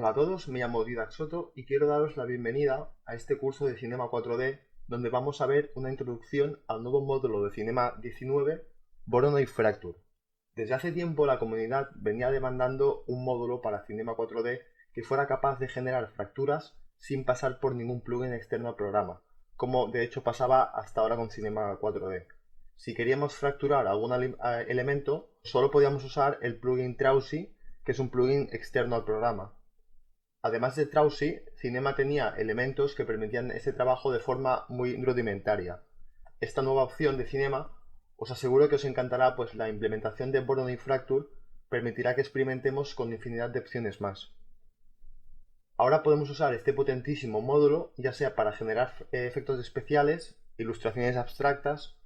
Hola a todos, me llamo Didac Soto y quiero daros la bienvenida a este curso de Cinema 4D donde vamos a ver una introducción al nuevo módulo de Cinema 19, Voronoi Fracture. Desde hace tiempo la comunidad venía demandando un módulo para Cinema 4D que fuera capaz de generar fracturas sin pasar por ningún plugin externo al programa, como de hecho pasaba hasta ahora con Cinema 4D. Si queríamos fracturar algún elemento, solo podíamos usar el plugin Trausi, que es un plugin externo al programa. Además de Trausi, Cinema tenía elementos que permitían ese trabajo de forma muy rudimentaria. Esta nueva opción de Cinema os aseguro que os encantará, pues la implementación de Voronoi Fracture permitirá que experimentemos con infinidad de opciones más. Ahora podemos usar este potentísimo módulo ya sea para generar efectos especiales, ilustraciones abstractas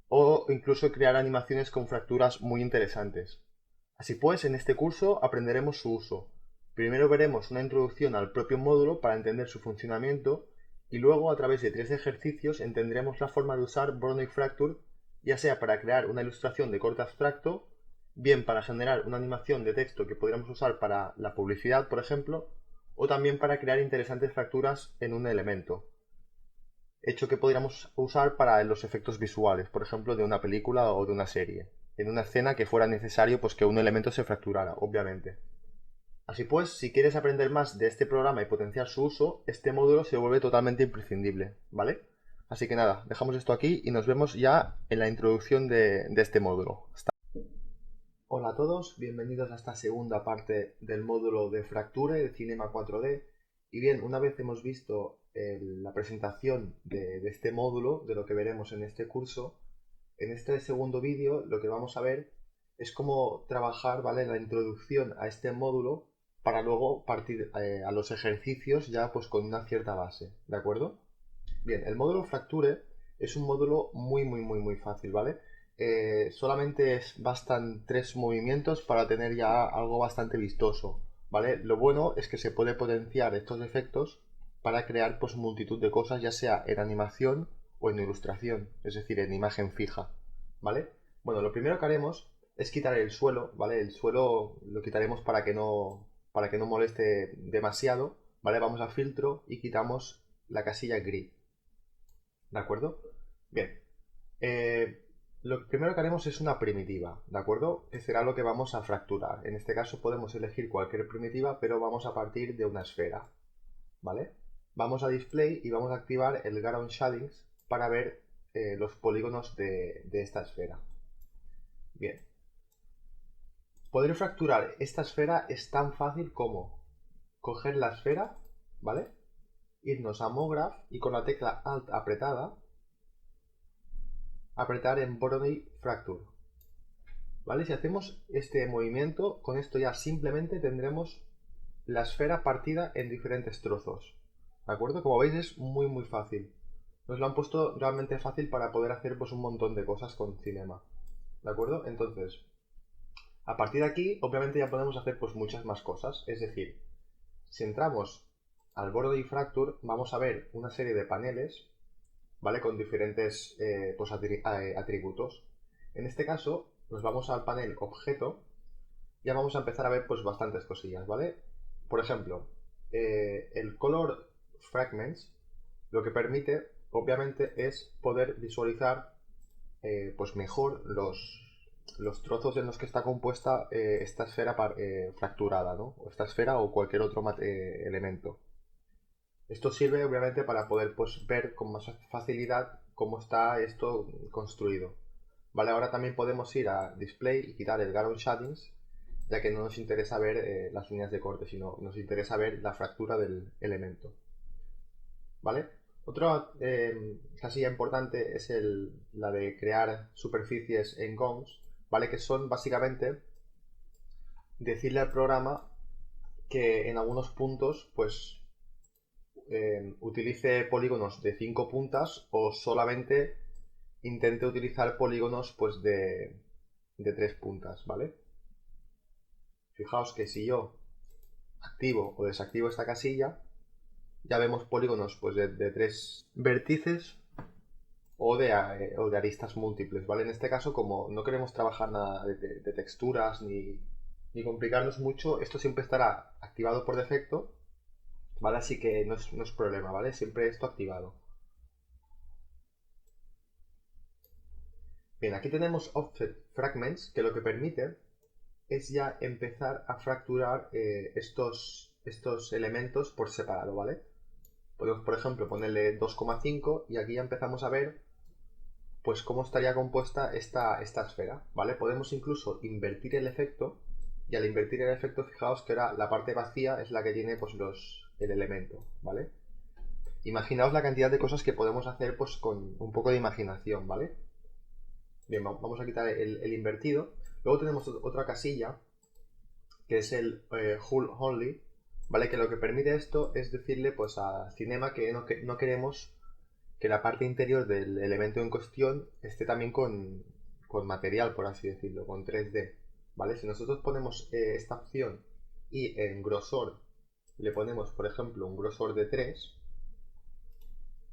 o incluso crear animaciones con fracturas muy interesantes. Así pues, en este curso aprenderemos su uso. Primero veremos una introducción al propio módulo para entender su funcionamiento y luego a través de 3 ejercicios entenderemos la forma de usar Voronoi Fracture ya sea para crear una ilustración de corte abstracto, bien para generar una animación de texto que podríamos usar para la publicidad, por ejemplo, o también para crear interesantes fracturas en un elemento, hecho que podríamos usar para los efectos visuales, por ejemplo, de una película o de una serie, en una escena que fuera necesario pues que un elemento se fracturara, obviamente. Así pues, si quieres aprender más de este programa y potenciar su uso, este módulo se vuelve totalmente imprescindible, ¿vale? Así que nada, dejamos esto aquí y nos vemos ya en la introducción de este módulo. Hola a todos, bienvenidos a esta segunda parte del módulo de Fracture de Cinema 4D. Y bien, una vez hemos visto la presentación de este módulo, de lo que veremos en este curso, en este segundo vídeo lo que vamos a ver es cómo trabajar, ¿vale?, la introducción a este módulo para luego partir a los ejercicios ya pues con una cierta base, ¿de acuerdo? Bien, el módulo Fracture es un módulo muy fácil, ¿vale? Solamente bastan 3 movimientos para tener ya algo bastante vistoso, ¿vale? Lo bueno es que se puede potenciar estos efectos para crear pues multitud de cosas, ya sea en animación o en ilustración, es decir, en imagen fija, ¿vale? Bueno, lo primero que haremos es quitar el suelo, ¿vale? El suelo lo quitaremos para que no moleste demasiado, ¿vale? Vamos a filtro y quitamos la casilla grid. ¿De acuerdo? Bien. Lo primero que haremos es una primitiva, ¿de acuerdo? Que será lo que vamos a fracturar. En este caso podemos elegir cualquier primitiva, pero vamos a partir de una esfera, ¿vale? Vamos a Display y vamos a activar el Ground Shadings para ver los polígonos de esta esfera. Bien. Poder fracturar esta esfera es tan fácil como coger la esfera, ¿vale? Irnos a MoGraph y con la tecla Alt apretada apretar en Voronoi Fracture, ¿vale? Si hacemos este movimiento, con esto ya simplemente tendremos la esfera partida en diferentes trozos, ¿de acuerdo? Como veis es muy fácil. Nos lo han puesto realmente fácil para poder hacer pues un montón de cosas con Cinema, ¿de acuerdo? Entonces, a partir de aquí, obviamente ya podemos hacer pues muchas más cosas, es decir, si entramos al Voronoi Fracture, vamos a ver una serie de paneles, ¿vale? Con diferentes pues atributos. En este caso, nos vamos al panel objeto y ya vamos a empezar a ver pues bastantes cosillas, ¿vale? Por ejemplo, el color fragments lo que permite, obviamente, es poder visualizar pues mejor los trozos en los que está compuesta esta esfera fracturada, ¿no? O esta esfera o cualquier otro elemento. Esto sirve obviamente para poder pues, ver con más facilidad cómo está esto construido. Vale, ahora también podemos ir a Display y quitar el Ground Shadings, ya que no nos interesa ver las líneas de corte, sino nos interesa ver la fractura del elemento. ¿Vale? Otra casilla importante es la de crear superficies en GONS, ¿vale? Que son básicamente decirle al programa que en algunos puntos pues utilice polígonos de 5 puntas o solamente intente utilizar polígonos pues de 3 puntas, ¿vale? Fijaos que si yo activo o desactivo esta casilla, ya vemos polígonos pues de 3 vértices o de aristas múltiples, ¿vale? En este caso, como no queremos trabajar nada de texturas ni complicarnos mucho, esto siempre estará activado por defecto, ¿vale? Así que no es problema, ¿vale? Siempre esto activado. Bien, aquí tenemos Offset Fragments, que lo que permite es ya empezar a fracturar estos elementos por separado, ¿vale? Podemos, por ejemplo, ponerle 2,5 y aquí ya empezamos a ver pues cómo estaría compuesta esta esfera, ¿vale? Podemos incluso invertir el efecto y al invertir el efecto, fijaos que ahora la parte vacía es la que tiene pues el elemento, ¿vale? Imaginaos la cantidad de cosas que podemos hacer pues con un poco de imaginación, ¿vale? Bien, vamos a quitar el invertido. Luego tenemos otra casilla que es el Hull Only, ¿vale? Que lo que permite esto es decirle pues a Cinema que no queremos que la parte interior del elemento en cuestión esté también con material, por así decirlo, con 3D, ¿vale? Si nosotros ponemos esta opción y en grosor le ponemos, por ejemplo, un grosor de 3,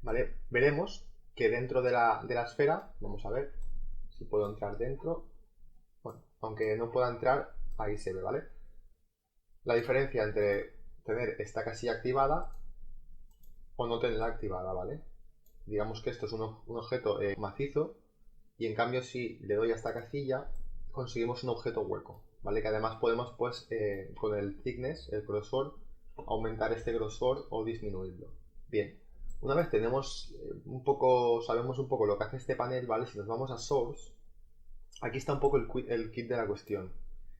¿vale? Veremos que dentro de la esfera, vamos a ver si puedo entrar dentro, bueno, aunque no pueda entrar, ahí se ve, ¿vale? La diferencia entre tener esta casilla activada o no tenerla activada, ¿vale? Digamos que esto es un objeto macizo y en cambio si le doy a esta casilla conseguimos un objeto hueco, ¿vale? Que además podemos pues con el thickness, el grosor, aumentar este grosor o disminuirlo. Bien, una vez tenemos sabemos un poco lo que hace este panel, ¿vale? Si nos vamos a Source, aquí está un poco el kit de la cuestión.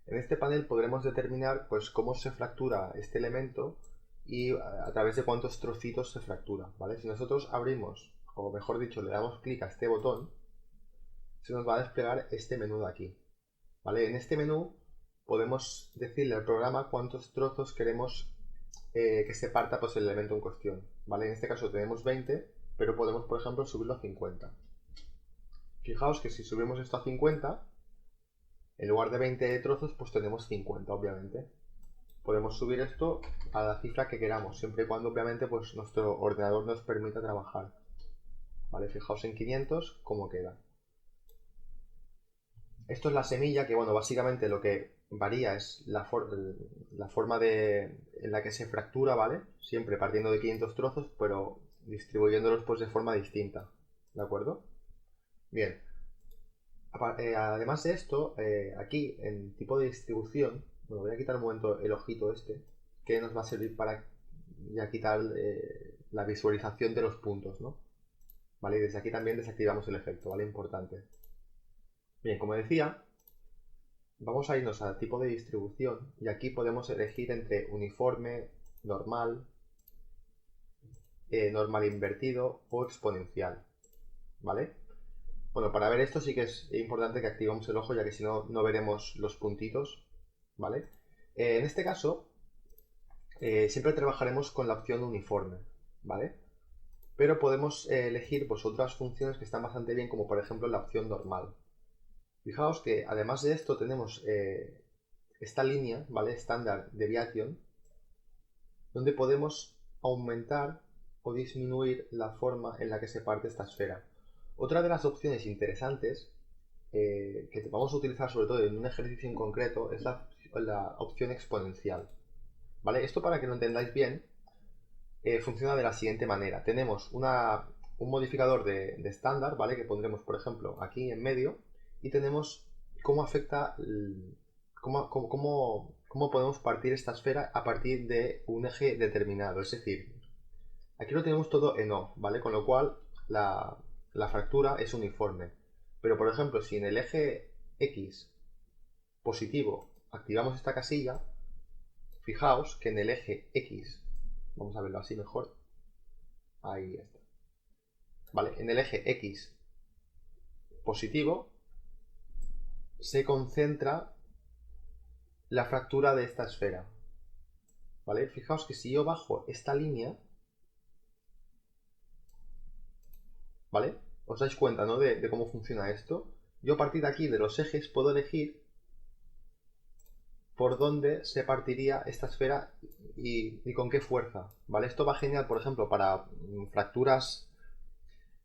En este panel podremos determinar pues cómo se fractura este elemento y a través de cuántos trocitos se fractura, ¿vale? Si nosotros abrimos, o mejor dicho, le damos clic a este botón, se nos va a desplegar este menú de aquí, ¿vale? En este menú podemos decirle al programa cuántos trozos queremos que se parta pues, el elemento en cuestión, ¿vale? En este caso tenemos 20, pero podemos, por ejemplo, subirlo a 50. Fijaos que si subimos esto a 50, en lugar de 20 trozos, pues tenemos 50, obviamente. Podemos subir esto a la cifra que queramos, siempre y cuando, obviamente, pues nuestro ordenador nos permita trabajar. ¿Vale? Fijaos en 500 cómo queda. Esto es la semilla, que bueno, básicamente lo que varía es la forma en la que se fractura, ¿vale? Siempre partiendo de 500 trozos, pero distribuyéndolos pues de forma distinta, ¿de acuerdo? Bien, además de esto, aquí en tipo de distribución, bueno, voy a quitar un momento el ojito este, que nos va a servir para ya quitar la visualización de los puntos, ¿no? Vale, y desde aquí también desactivamos el efecto, ¿vale? Importante. Bien, como decía, vamos a irnos al tipo de distribución y aquí podemos elegir entre uniforme, normal, normal invertido o exponencial, ¿vale? Bueno, para ver esto sí que es importante que activemos el ojo, ya que si no, no veremos los puntitos, ¿vale? En este caso, siempre trabajaremos con la opción uniforme, ¿vale? Pero podemos elegir pues, otras funciones que están bastante bien, como por ejemplo la opción normal. Fijaos que además de esto tenemos esta línea, ¿vale? Standard Deviation, donde podemos aumentar o disminuir la forma en la que se parte esta esfera. Otra de las opciones interesantes que vamos a utilizar sobre todo en un ejercicio en concreto es la opción exponencial. ¿Vale? Esto para que lo entendáis bien funciona de la siguiente manera. Tenemos un modificador de estándar, ¿vale? Que pondremos por ejemplo aquí en medio y tenemos cómo afecta, cómo podemos partir esta esfera a partir de un eje determinado. Es decir, aquí lo tenemos todo en off, ¿vale? Con lo cual la fractura es uniforme. Pero por ejemplo, si en el eje X positivo activamos esta casilla, fijaos que en el eje X, vamos a verlo así mejor, ahí está. Vale, en el eje X positivo se concentra la fractura de esta esfera. ¿Vale? Fijaos que si yo bajo esta línea, ¿vale? ¿Os dais cuenta, ¿no? de cómo funciona esto? Yo a partir de aquí, de los ejes, puedo elegir por dónde se partiría esta esfera y con qué fuerza, ¿vale? Esto va genial, por ejemplo, para fracturas,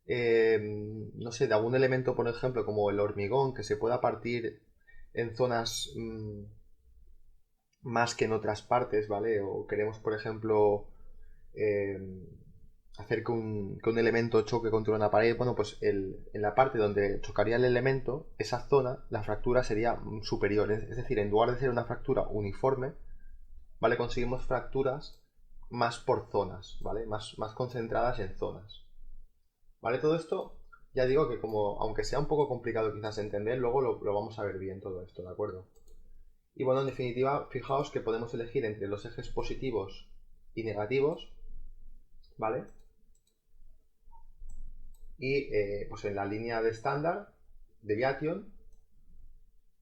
no sé, de algún elemento, por ejemplo, como el hormigón, que se pueda partir en zonas más que en otras partes, ¿vale? O queremos, por ejemplo, eh, hacer que un elemento choque contra una pared, bueno, pues en la parte donde chocaría el elemento, esa zona, la fractura sería superior. Es decir, en lugar de ser una fractura uniforme, ¿vale? Conseguimos fracturas más por zonas, ¿vale? Más concentradas en zonas. ¿Vale? Todo esto, ya digo que como, aunque sea un poco complicado quizás entender, luego lo vamos a ver bien todo esto, ¿de acuerdo? Y bueno, en definitiva, fijaos que podemos elegir entre los ejes positivos y negativos, ¿vale? Y pues en la línea de estándar, deviation,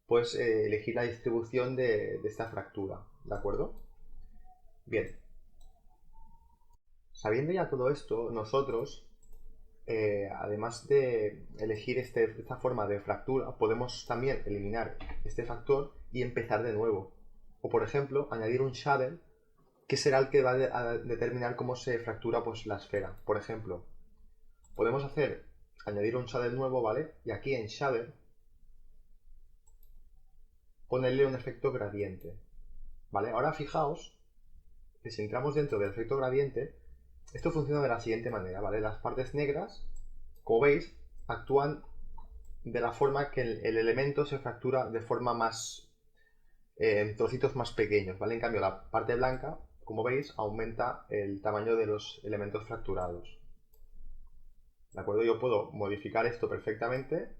pues elegir la distribución de esta fractura, ¿de acuerdo? Bien, sabiendo ya todo esto, nosotros, además de elegir esta forma de fractura, podemos también eliminar este factor y empezar de nuevo. O por ejemplo, añadir un shader que será el que va a determinar cómo se fractura pues, la esfera. Por ejemplo, podemos añadir un shader nuevo, ¿vale? Y aquí en shader ponerle un efecto gradiente, ¿vale? Ahora fijaos que si entramos dentro del efecto gradiente, esto funciona de la siguiente manera, ¿vale? Las partes negras, como veis, actúan de la forma que el elemento se fractura de forma más, en trocitos más pequeños, ¿vale? En cambio, la parte blanca, como veis, aumenta el tamaño de los elementos fracturados. ¿De acuerdo? Yo puedo modificar esto perfectamente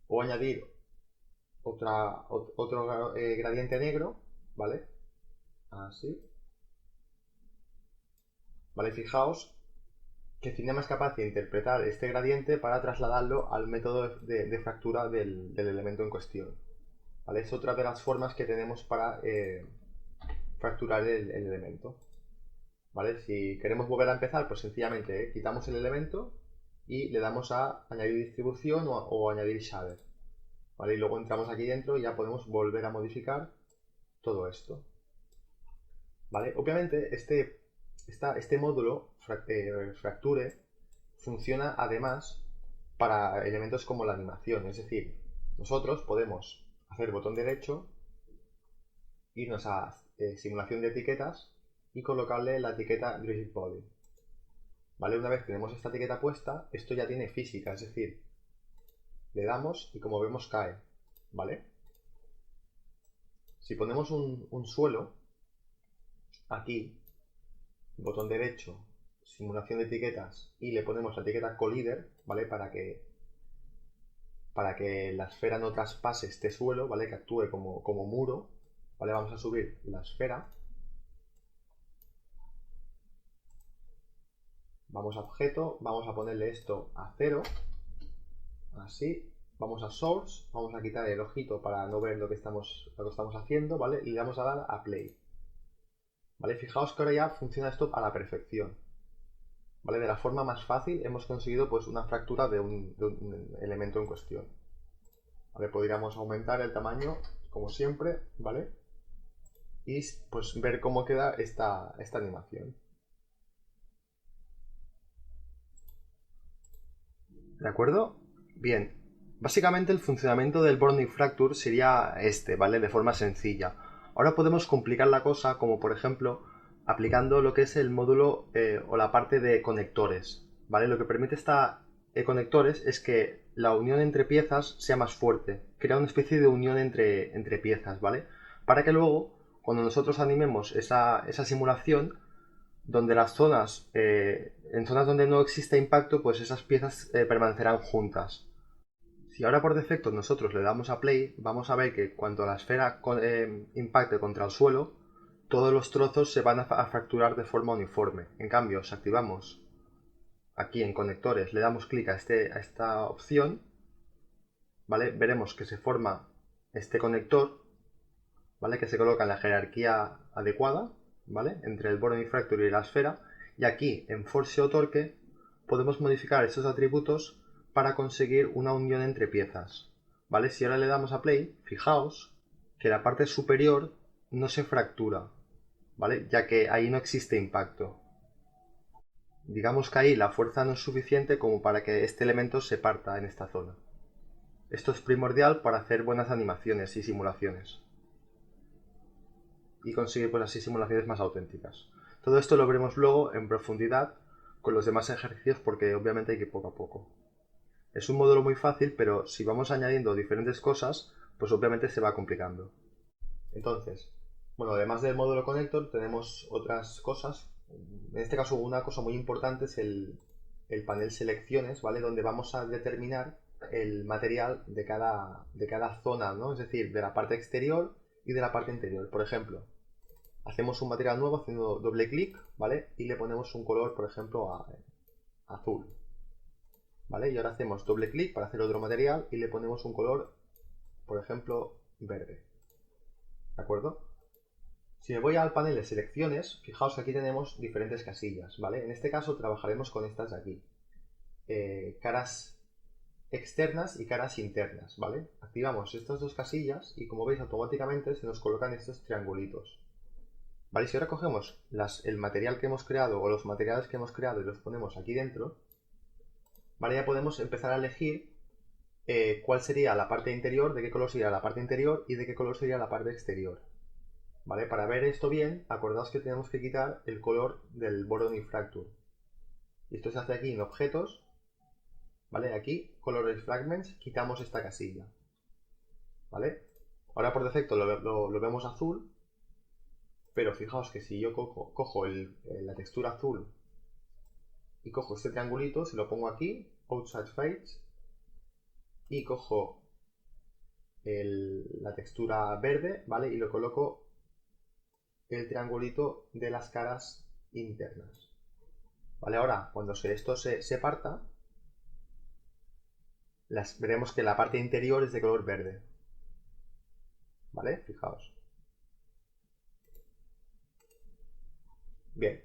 o añadir otro gradiente negro, ¿vale? Así. ¿Vale? Fijaos que Cinema es capaz de interpretar este gradiente para trasladarlo al método de fractura del elemento en cuestión. ¿Vale? Es otra de las formas que tenemos para fracturar el elemento. ¿Vale? Si queremos volver a empezar, pues sencillamente quitamos el elemento y le damos a añadir distribución o añadir shader. ¿Vale? Y luego entramos aquí dentro y ya podemos volver a modificar todo esto. ¿Vale? Obviamente este módulo Fracture funciona además para elementos como la animación, es decir, nosotros podemos hacer botón derecho, irnos a simulación de etiquetas y colocarle la etiqueta Rigid Body. ¿Vale? Una vez que tenemos esta etiqueta puesta, esto ya tiene física, es decir, le damos y como vemos cae, ¿vale? Si ponemos un suelo, aquí, botón derecho, simulación de etiquetas y le ponemos la etiqueta Collider, ¿vale? Para que la esfera no traspase este suelo, ¿vale? Que actúe como muro, ¿vale? Vamos a subir la esfera. Vamos a objeto, vamos a ponerle esto a 0, así. Vamos a source, vamos a quitar el ojito para no ver lo que estamos haciendo, ¿vale? Y le vamos a dar a play. ¿Vale? Fijaos que ahora ya funciona esto a la perfección. ¿Vale? De la forma más fácil hemos conseguido pues una fractura de un elemento en cuestión. ¿Vale? Podríamos aumentar el tamaño como siempre, ¿vale? Y pues ver cómo queda esta animación. ¿De acuerdo? Bien. Básicamente el funcionamiento del Bonding Fracture sería este, ¿vale? De forma sencilla. Ahora podemos complicar la cosa como por ejemplo aplicando lo que es el módulo o la parte de conectores, ¿vale? Lo que permite esta conectores es que la unión entre piezas sea más fuerte, crea una especie de unión entre piezas, ¿vale? Para que luego, cuando nosotros animemos esa simulación, donde en zonas donde no existe impacto, pues esas piezas permanecerán juntas. Si ahora por defecto nosotros le damos a play, vamos a ver que cuando la esfera impacte contra el suelo, todos los trozos se van a fracturar de forma uniforme. En cambio, si activamos aquí en conectores, le damos clic a esta opción, ¿vale? Veremos que se forma este conector, ¿vale? Que se coloca en la jerarquía adecuada, ¿vale? Entre el bonding fracture y la esfera. Y aquí en Force o Torque podemos modificar estos atributos para conseguir una unión entre piezas, ¿vale? Si ahora le damos a play, fijaos que la parte superior no se fractura, ¿vale? Ya que ahí no existe impacto. Digamos que ahí la fuerza no es suficiente como para que este elemento se parta en esta zona. Esto es primordial para hacer buenas animaciones y simulaciones. y conseguir pues así simulaciones más auténticas. Todo esto lo veremos luego en profundidad con los demás ejercicios porque obviamente hay que ir poco a poco. Es un módulo muy fácil, pero si vamos añadiendo diferentes cosas, pues obviamente se va complicando. Entonces, bueno, además del módulo connector tenemos otras cosas. En este caso una cosa muy importante es el panel selecciones, ¿vale? Donde vamos a determinar el material de cada zona, ¿no? Es decir, de la parte exterior y de la parte interior. Por ejemplo, hacemos un material nuevo haciendo doble clic, ¿vale? Y le ponemos un color, por ejemplo, azul, ¿vale? Y ahora hacemos doble clic para hacer otro material y le ponemos un color, por ejemplo, verde, ¿de acuerdo? Si me voy al panel de selecciones, fijaos que aquí tenemos diferentes casillas, ¿vale? En este caso trabajaremos con estas de aquí. Caras externas y caras internas, ¿vale? Activamos estas dos casillas y como veis automáticamente se nos colocan estos triangulitos. ¿Vale? Si ahora cogemos el material que hemos creado o los materiales que hemos creado y los ponemos aquí dentro, ¿vale? Ya podemos empezar a elegir cuál sería la parte interior, de qué color sería la parte interior y de qué color sería la parte exterior. ¿Vale? Para ver esto bien, acordaos que tenemos que quitar el color del Voronoi Fracture. Y esto se hace aquí en objetos, ¿vale? Aquí, Color Fragments, quitamos esta casilla, ¿vale? Ahora por defecto lo vemos azul, pero fijaos que si yo cojo la textura azul y cojo este triangulito, se lo pongo aquí, Outside Face, y cojo la textura verde, ¿vale? Y lo coloco el triangulito de las caras internas. ¿Vale? Ahora, cuando esto se parta, veremos que la parte interior es de color verde. ¿Vale? Fijaos. Bien.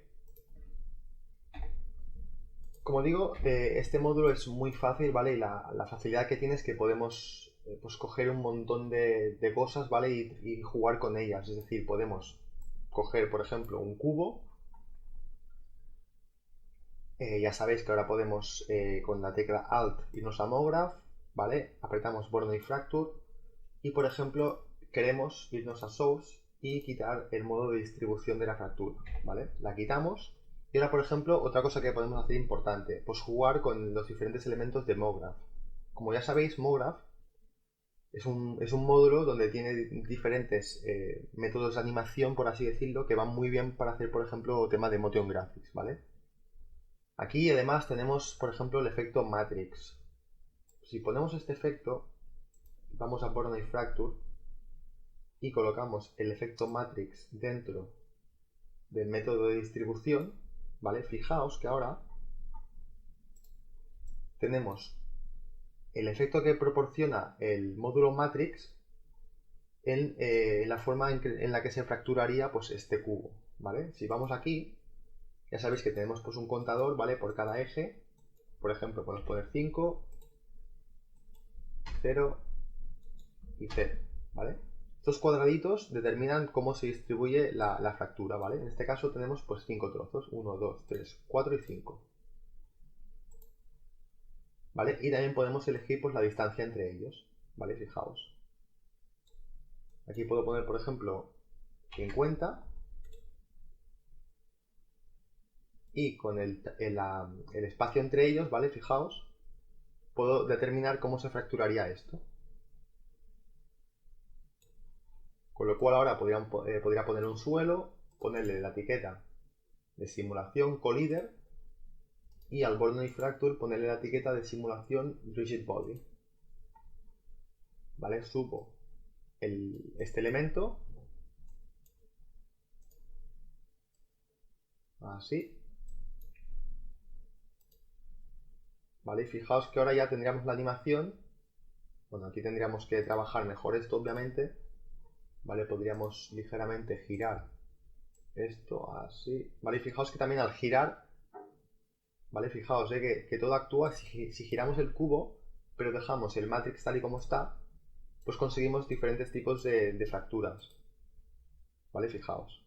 Como digo, este módulo es muy fácil, ¿vale? Y la facilidad que tiene es que podemos pues coger un montón de cosas, ¿vale? Y jugar con ellas. Es decir, podemos coger, por ejemplo, un cubo. Ya sabéis que ahora podemos, con la tecla Alt, irnos a MoGraph, ¿vale? Apretamos Voronoi Fracture y, por ejemplo, queremos irnos a Source y quitar el modo de distribución de la fractura, ¿vale? La quitamos y ahora, por ejemplo, otra cosa que podemos hacer importante, pues jugar con los diferentes elementos de MoGraph. Como ya sabéis, MoGraph es un módulo donde tiene diferentes métodos de animación, por así decirlo, que van muy bien para hacer, por ejemplo, tema de motion graphics, ¿vale? Aquí además tenemos, por ejemplo, el efecto Matrix. Si ponemos este efecto, vamos a Voronoi Fracture y colocamos el efecto Matrix dentro del método de distribución, ¿vale? Fijaos que ahora tenemos el efecto que proporciona el módulo Matrix en la forma en la que se fracturaría pues, este cubo, ¿vale? Si vamos aquí, ya sabéis que tenemos pues, un contador, ¿vale? Por cada eje, por ejemplo, podemos poner 5, 0 y 0, ¿vale? Estos cuadraditos determinan cómo se distribuye la fractura, ¿vale? En este caso tenemos pues 5 trozos, 1, 2, 3, 4 y 5. ¿Vale? Y también podemos elegir pues la distancia entre ellos, ¿vale? Fijaos. Aquí puedo poner, por ejemplo, 50 y con el espacio entre ellos, ¿vale? Fijaos, puedo determinar cómo se fracturaría esto. Con lo cual ahora podría poner un suelo, ponerle la etiqueta de simulación Collider y al Voronoi Fracture ponerle la etiqueta de simulación Rigid Body. ¿Vale? Subo este elemento, así. ¿Vale? Y fijaos que ahora ya tendríamos la animación. Bueno, aquí tendríamos que trabajar mejor esto, obviamente. ¿Vale? Podríamos ligeramente girar esto así. ¿Vale? Y fijaos que también al girar, ¿vale? Fijaos que todo actúa si giramos el cubo, pero dejamos el matrix tal y como está, pues conseguimos diferentes tipos de fracturas. ¿Vale? Fijaos.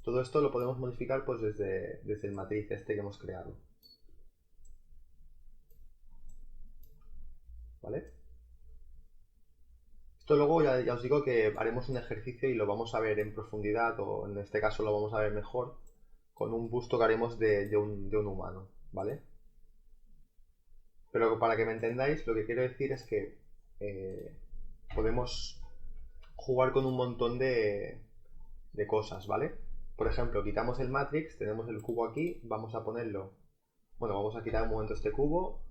Todo esto lo podemos modificar pues desde el matriz este que hemos creado. ¿Vale? Esto luego ya os digo que haremos un ejercicio y lo vamos a ver en profundidad, o en este caso lo vamos a ver mejor, con un busto que haremos de un humano, ¿vale? Pero para que me entendáis, lo que quiero decir es que eh, podemos jugar con un montón de cosas, ¿vale? Por ejemplo, quitamos el matrix, tenemos el cubo aquí, vamos a ponerlo, bueno, vamos a quitar un momento este cubo,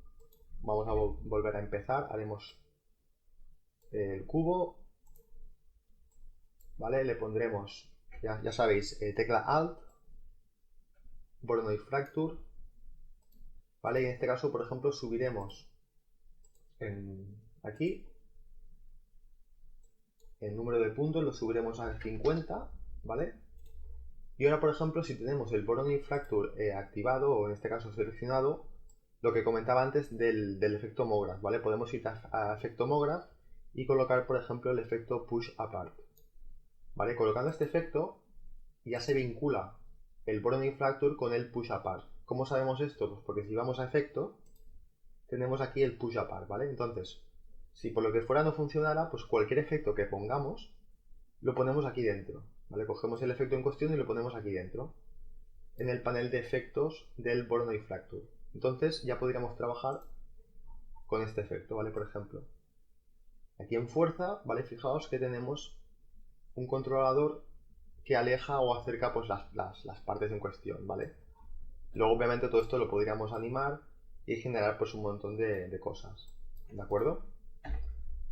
vamos a volver a empezar, haremos el cubo, ¿vale? Le pondremos, ya sabéis, tecla Alt, Voronoi Fracture, ¿vale? Y en este caso, por ejemplo, subiremos aquí el número de puntos, lo subiremos a 50, ¿vale? Y ahora, por ejemplo, si tenemos el Voronoi Fracture activado, o en este caso seleccionado, lo que comentaba antes del efecto MoGraph, ¿vale? Podemos ir a efecto MoGraph y colocar, por ejemplo, el efecto Push Apart, ¿vale? Colocando este efecto ya se vincula el Voronoi Fracture con el Push Apart. ¿Cómo sabemos esto? Pues porque si vamos a efecto, tenemos aquí el Push Apart, ¿vale? Entonces, si por lo que fuera no funcionara, pues cualquier efecto que pongamos, lo ponemos aquí dentro, ¿vale? Cogemos el efecto en cuestión y lo ponemos aquí dentro, en el panel de efectos del Voronoi Fracture. Entonces ya podríamos trabajar con este efecto, ¿vale? Por ejemplo, aquí en fuerza, ¿vale? Fijaos que tenemos un controlador que aleja o acerca pues las partes en cuestión, ¿vale? Luego obviamente todo esto lo podríamos animar y generar pues un montón de cosas, ¿de acuerdo?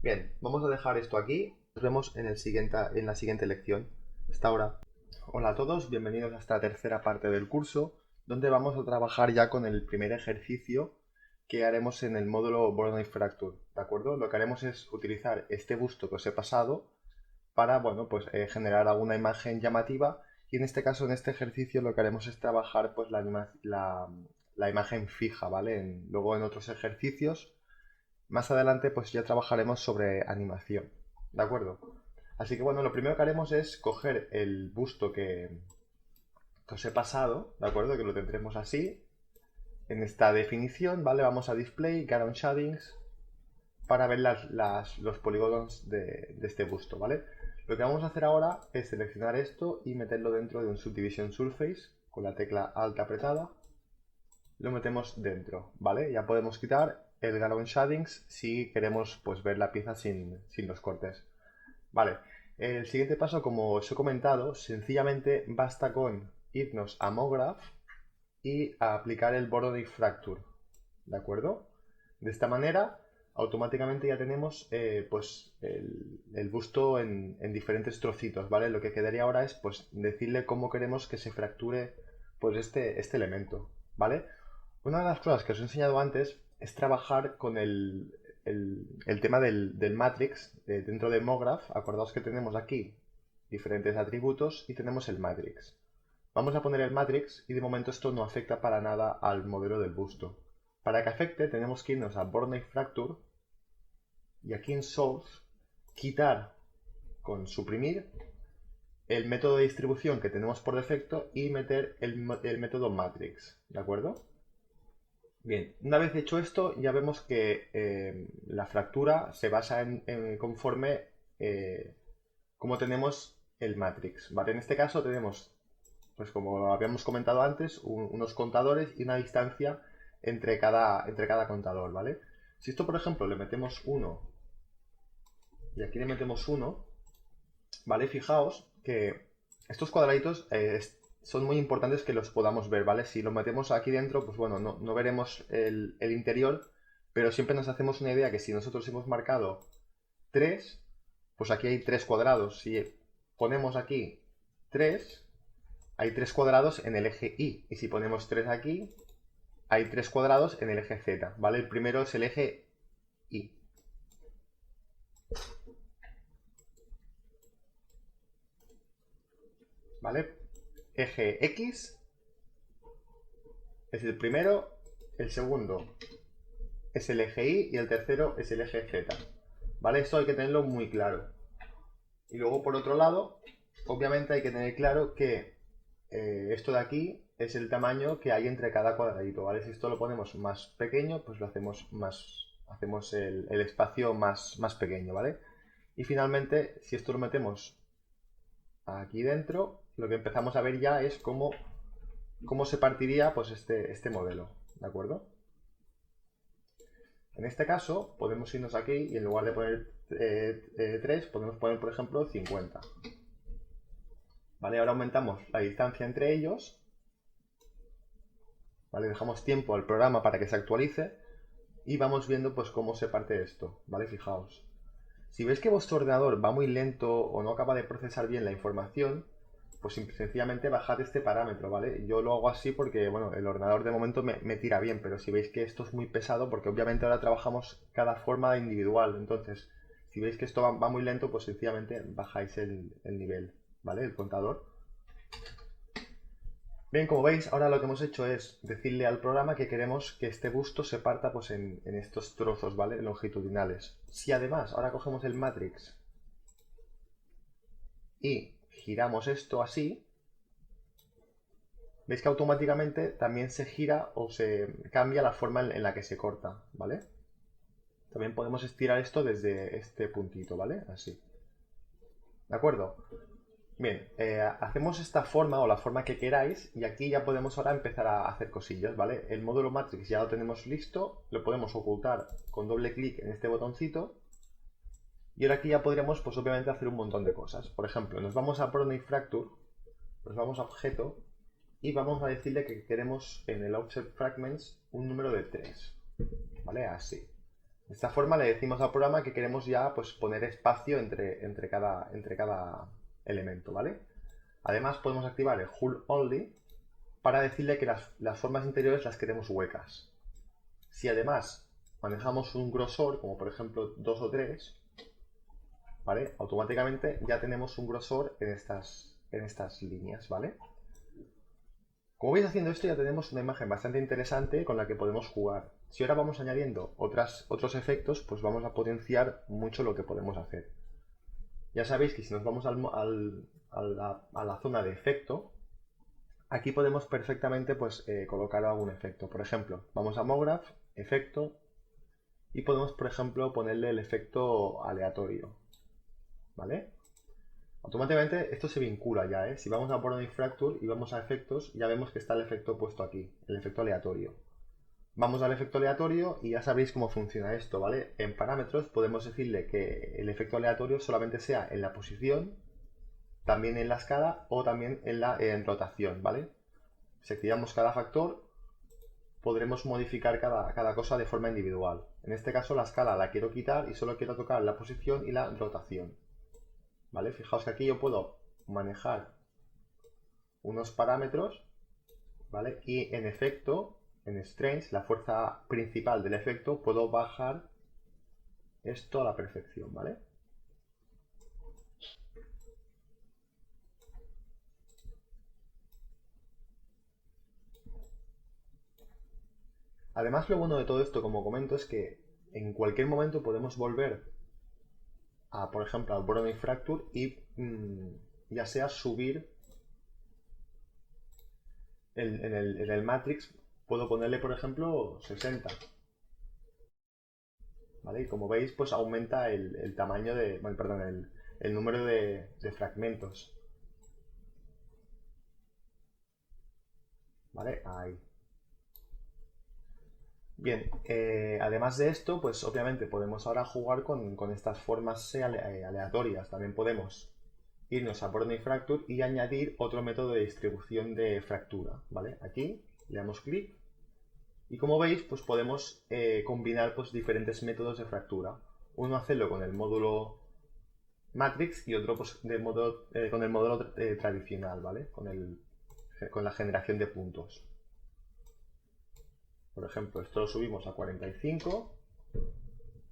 Bien, vamos a dejar esto aquí. Nos vemos en la siguiente lección. Hasta ahora. Hola a todos, bienvenidos a esta tercera parte del curso, donde vamos a trabajar ya con el primer ejercicio que haremos en el módulo Voronoi Fracture, ¿de acuerdo? Lo que haremos es utilizar este busto que os he pasado para, bueno, pues generar alguna imagen llamativa, y en este caso, en este ejercicio, lo que haremos es trabajar pues la imagen fija, ¿vale? Luego en otros ejercicios más adelante pues ya trabajaremos sobre animación, ¿de acuerdo? Así que bueno, lo primero que haremos es coger el busto que os he pasado, ¿de acuerdo? Que lo tendremos así, en esta definición, ¿vale? Vamos a Display, Garon Shadings, para ver los polígonos de este busto, ¿vale? Lo que vamos a hacer ahora es seleccionar esto y meterlo dentro de un Subdivision Surface, con la tecla Alt apretada. Lo metemos dentro, ¿vale? Ya podemos quitar el Garon Shadings si queremos pues ver la pieza sin los cortes. Vale, el siguiente paso, como os he comentado, sencillamente basta con irnos a MoGraph y a aplicar el Voronoi Fracture, ¿de acuerdo? De esta manera, automáticamente ya tenemos pues el busto en diferentes trocitos, ¿vale? Lo que quedaría ahora es pues decirle cómo queremos que se fracture pues este elemento, ¿vale? Una de las cosas que os he enseñado antes es trabajar con el tema del matrix dentro de MoGraph. Acordaos que tenemos aquí diferentes atributos y tenemos el matrix. Vamos a poner el matrix y de momento esto no afecta para nada al modelo del busto. Para que afecte tenemos que irnos a Voronoi Fracture y aquí en Source quitar con suprimir el método de distribución que tenemos por defecto y meter el método matrix, ¿de acuerdo? Bien, una vez hecho esto, ya vemos que la fractura se basa en conforme como tenemos el matrix, ¿vale? En este caso tenemos, pues como habíamos comentado antes, unos contadores y una distancia entre cada contador, ¿vale? Si esto, por ejemplo, le metemos 1 y aquí le metemos 1, ¿vale? Fijaos que estos cuadraditos son muy importantes que los podamos ver, ¿vale? Si lo metemos aquí dentro, pues bueno, no veremos el interior, pero siempre nos hacemos una idea que si nosotros hemos marcado 3, pues aquí hay 3 cuadrados. Si ponemos aquí 3, hay 3 cuadrados en el eje Y. Y si ponemos 3 aquí, hay 3 cuadrados en el eje Z, ¿vale? El primero es el eje Y. ¿Vale? Eje X es el primero, el segundo es el eje Y y el tercero es el eje Z. ¿Vale? Esto hay que tenerlo muy claro. Y luego, por otro lado, obviamente hay que tener claro que esto de aquí es el tamaño que hay entre cada cuadradito, ¿vale? Si esto lo ponemos más pequeño, pues lo hacemos el espacio más pequeño, ¿vale? Y finalmente, si esto lo metemos aquí dentro, lo que empezamos a ver ya es cómo se partiría pues este modelo, ¿de acuerdo? En este caso, podemos irnos aquí y en lugar de poner 3, podemos poner, por ejemplo, 50. ¿Vale? Ahora aumentamos la distancia entre ellos. ¿Vale? Dejamos tiempo al programa para que se actualice y vamos viendo pues cómo se parte esto, ¿vale? Fijaos. Si veis que vuestro ordenador va muy lento o no acaba de procesar bien la información, pues sencillamente bajad este parámetro, ¿vale? Yo lo hago así porque, bueno, el ordenador de momento me tira bien, pero si veis que esto es muy pesado, porque obviamente ahora trabajamos cada forma individual, entonces, si veis que esto va muy lento, pues sencillamente bajáis el nivel, ¿vale? El contador. Bien, como veis, ahora lo que hemos hecho es decirle al programa que queremos que este busto se parta pues, en estos trozos, ¿vale? Longitudinales. Si además ahora cogemos el matrix y giramos esto así, veis que automáticamente también se gira o se cambia la forma en la que se corta, ¿vale? También podemos estirar esto desde este puntito, ¿vale? Así. ¿De acuerdo? Bien, hacemos esta forma o la forma que queráis y aquí ya podemos ahora empezar a hacer cosillas, ¿vale? El módulo Matrix ya lo tenemos listo, lo podemos ocultar con doble clic en este botoncito y ahora aquí ya podríamos, pues obviamente, hacer un montón de cosas. Por ejemplo, nos vamos a Voronoi Fracture, nos vamos a Objeto y vamos a decirle que queremos en el Object Fragments un número de 3, ¿vale? Así. De esta forma le decimos al programa que queremos ya pues poner espacio entre cada elemento, ¿vale? Además podemos activar el Hull Only para decirle que las formas interiores las queremos huecas. Si además manejamos un grosor, como por ejemplo 2 o 3, ¿vale? Automáticamente ya tenemos un grosor en estas líneas, ¿vale? Como veis, haciendo esto ya tenemos una imagen bastante interesante con la que podemos jugar. Si ahora vamos añadiendo otros efectos, pues vamos a potenciar mucho lo que podemos hacer. Ya sabéis que si nos vamos a la zona de efecto, aquí podemos perfectamente pues, colocar algún efecto. Por ejemplo, vamos a MoGraph, efecto, y podemos, por ejemplo, ponerle el efecto aleatorio. ¿Vale? Automáticamente esto se vincula ya, ¿eh? Si vamos a Voronoi Fracture y vamos a efectos, ya vemos que está el efecto puesto aquí, el efecto aleatorio. Vamos al efecto aleatorio y ya sabéis cómo funciona esto, ¿vale? En parámetros podemos decirle que el efecto aleatorio solamente sea en la posición, también en la escala o también en rotación, ¿vale? Si activamos cada factor, podremos modificar cada cosa de forma individual. En este caso la escala la quiero quitar y solo quiero tocar la posición y la rotación. ¿Vale? Fijaos que aquí yo puedo manejar unos parámetros, ¿vale? Y en efecto, en strength, la fuerza principal del efecto, puedo bajar esto a la perfección, ¿vale? Además, lo bueno de todo esto, como comento, es que en cualquier momento podemos volver a, por ejemplo, al Voronoi Fracture y ya sea subir en el Matrix, puedo ponerle, por ejemplo, 60. ¿Vale? Y como veis, pues aumenta el tamaño de, bueno, perdón, el número de fragmentos. ¿Vale? Ahí. Bien, además de esto, pues obviamente podemos ahora jugar con estas formas aleatorias. También podemos irnos a Voronoi Fracture y añadir otro método de distribución de fractura, ¿vale? Aquí le damos clic y como veis, pues podemos combinar pues, diferentes métodos de fractura. Uno hacerlo con el módulo Matrix y otro pues, con el módulo tradicional, ¿vale? Con la generación de puntos. Por ejemplo, esto lo subimos a 45,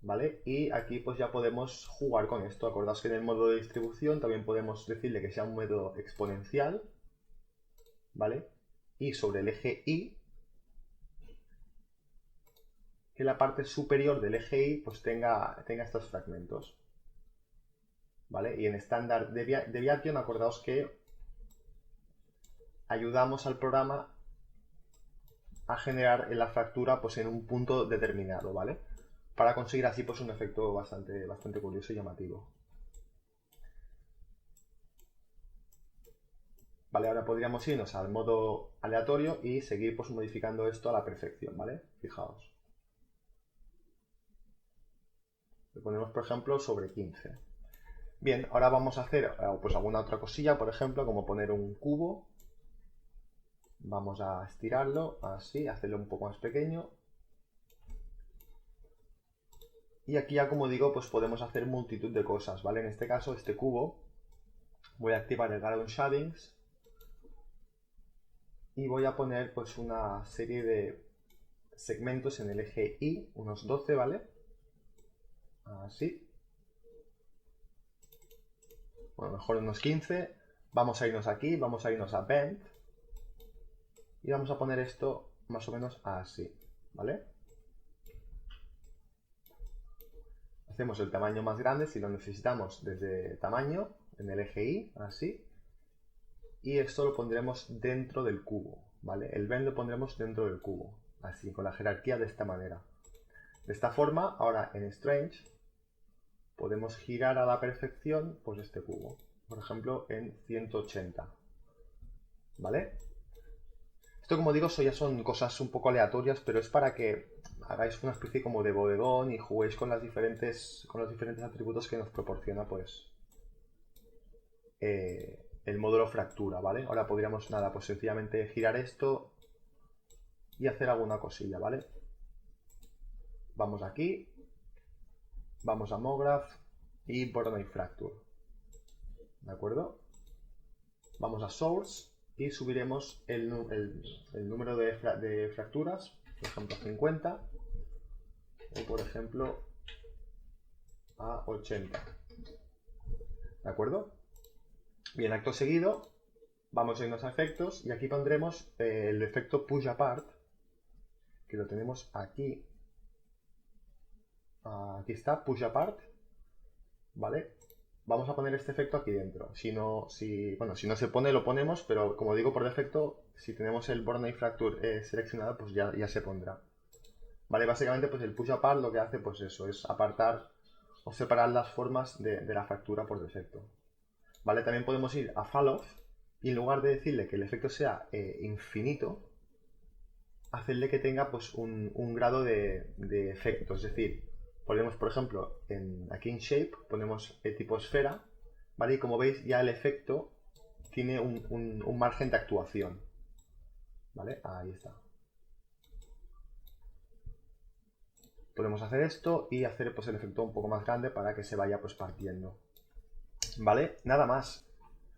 ¿vale? Y aquí pues ya podemos jugar con esto. Acordaos que en el módulo de distribución también podemos decirle que sea un método exponencial, ¿vale? Y sobre el eje Y, que la parte superior del eje Y pues tenga estos fragmentos, ¿vale? Y en estándar deviation, acordaos que ayudamos al programa a generar la fractura pues en un punto determinado, ¿vale? Para conseguir así pues un efecto bastante curioso y llamativo. ¿vale? Ahora podríamos irnos al modo aleatorio y seguir pues modificando esto a la perfección, ¿vale? Fijaos. Le ponemos, por ejemplo, sobre 15. Bien, ahora vamos a hacer pues alguna otra cosilla, por ejemplo, como poner un cubo. Vamos a estirarlo, así, hacerlo un poco más pequeño. Y aquí ya, como digo, pues podemos hacer multitud de cosas, ¿vale? En este caso, este cubo, voy a activar el Gradient Shadings y voy a poner pues una serie de segmentos en el eje Y, unos 12, ¿vale? Así. Bueno, mejor unos 15. Vamos a irnos aquí, vamos a irnos a Bend. Y vamos a poner esto más o menos así, ¿vale? Hacemos el tamaño más grande si lo necesitamos desde tamaño, en el eje Y, así. Y esto lo pondremos dentro del cubo, ¿vale? El Bend lo pondremos dentro del cubo, así, con la jerarquía de esta manera. De esta forma, ahora en Strange, podemos girar a la perfección pues este cubo. Por ejemplo, en 180, ¿vale? Esto, como digo, ya son cosas un poco aleatorias, pero es para que hagáis una especie como de bodegón y juguéis con los diferentes atributos que nos proporciona pues el módulo fractura, ¿vale? Ahora podríamos, nada, pues sencillamente girar esto y hacer alguna cosilla, ¿vale? Vamos aquí, vamos a MoGraph y Voronoi Fracture, ¿de acuerdo? Vamos a Source y subiremos el número de fracturas, por ejemplo 50, o por ejemplo a 80, ¿de acuerdo? Bien, acto seguido, vamos a irnos a efectos y aquí pondremos el efecto Push Apart, que lo tenemos aquí. Aquí está, Push Apart, ¿vale? Vamos a poner este efecto aquí dentro. Bueno, si no se pone, lo ponemos, pero como digo, por defecto, si tenemos el Voronoi Fracture seleccionado, pues ya se pondrá. ¿Vale? Básicamente, pues el Push Apart lo que hace, pues eso, es apartar o separar las formas de la fractura por defecto. ¿Vale? También podemos ir a Fall Off y en lugar de decirle que el efecto sea infinito, hacerle que tenga pues un grado de efecto. Es decir, ponemos, por ejemplo, aquí en Shape, ponemos el tipo esfera, ¿vale? Y como veis, ya el efecto tiene un margen de actuación, ¿vale? Ahí está. Podemos hacer esto y hacer pues el efecto un poco más grande para que se vaya pues partiendo, ¿vale? Nada más.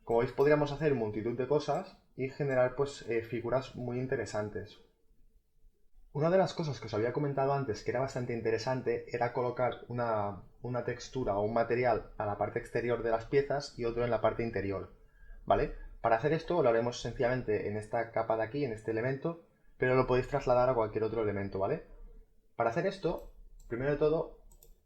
Como veis, podríamos hacer multitud de cosas y generar pues figuras muy interesantes. Una de las cosas que os había comentado antes que era bastante interesante era colocar una textura o un material a la parte exterior de las piezas y otro en la parte interior, ¿vale? Para hacer esto lo haremos sencillamente en esta capa de aquí, en este elemento, pero lo podéis trasladar a cualquier otro elemento, ¿vale? Para hacer esto, primero de todo,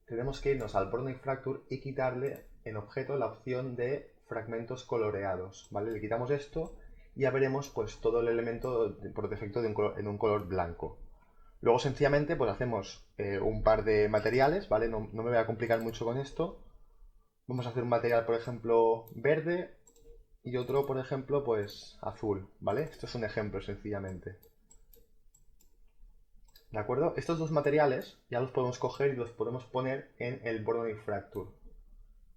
tenemos que irnos al Voronoi Fracture y quitarle en objeto la opción de fragmentos coloreados, ¿vale? Le quitamos esto y ya veremos pues todo el elemento por defecto en un color blanco. Luego sencillamente pues hacemos un par de materiales, ¿vale? No me voy a complicar mucho con esto. Vamos a hacer un material, por ejemplo, verde y otro, por ejemplo, pues azul, ¿vale? Esto es un ejemplo sencillamente. ¿De acuerdo? Estos dos materiales ya los podemos coger y los podemos poner en el Voronoi Fracture.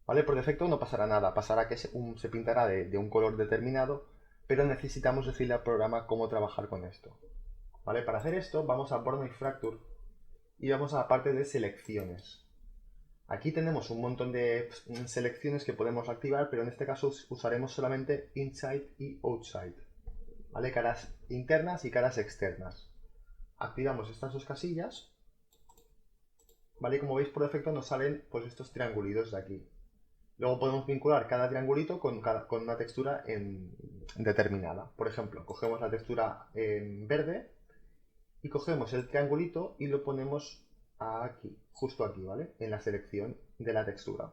¿Vale? Por defecto no pasará nada, pasará que se pintará de un color determinado, pero necesitamos decirle al programa cómo trabajar con esto. ¿Vale? Para hacer esto vamos a Voronoi Fracture y vamos a la parte de selecciones. Aquí tenemos un montón de selecciones que podemos activar, pero en este caso usaremos solamente Inside y Outside, ¿vale? Caras internas y caras externas. Activamos estas dos casillas, ¿vale? Y como veis, por defecto nos salen pues estos triangulitos de aquí. Luego podemos vincular cada triangulito con una textura determinada. Por ejemplo, cogemos la textura en verde y cogemos el triangulito y lo ponemos aquí, justo aquí, ¿vale? En la selección de la textura.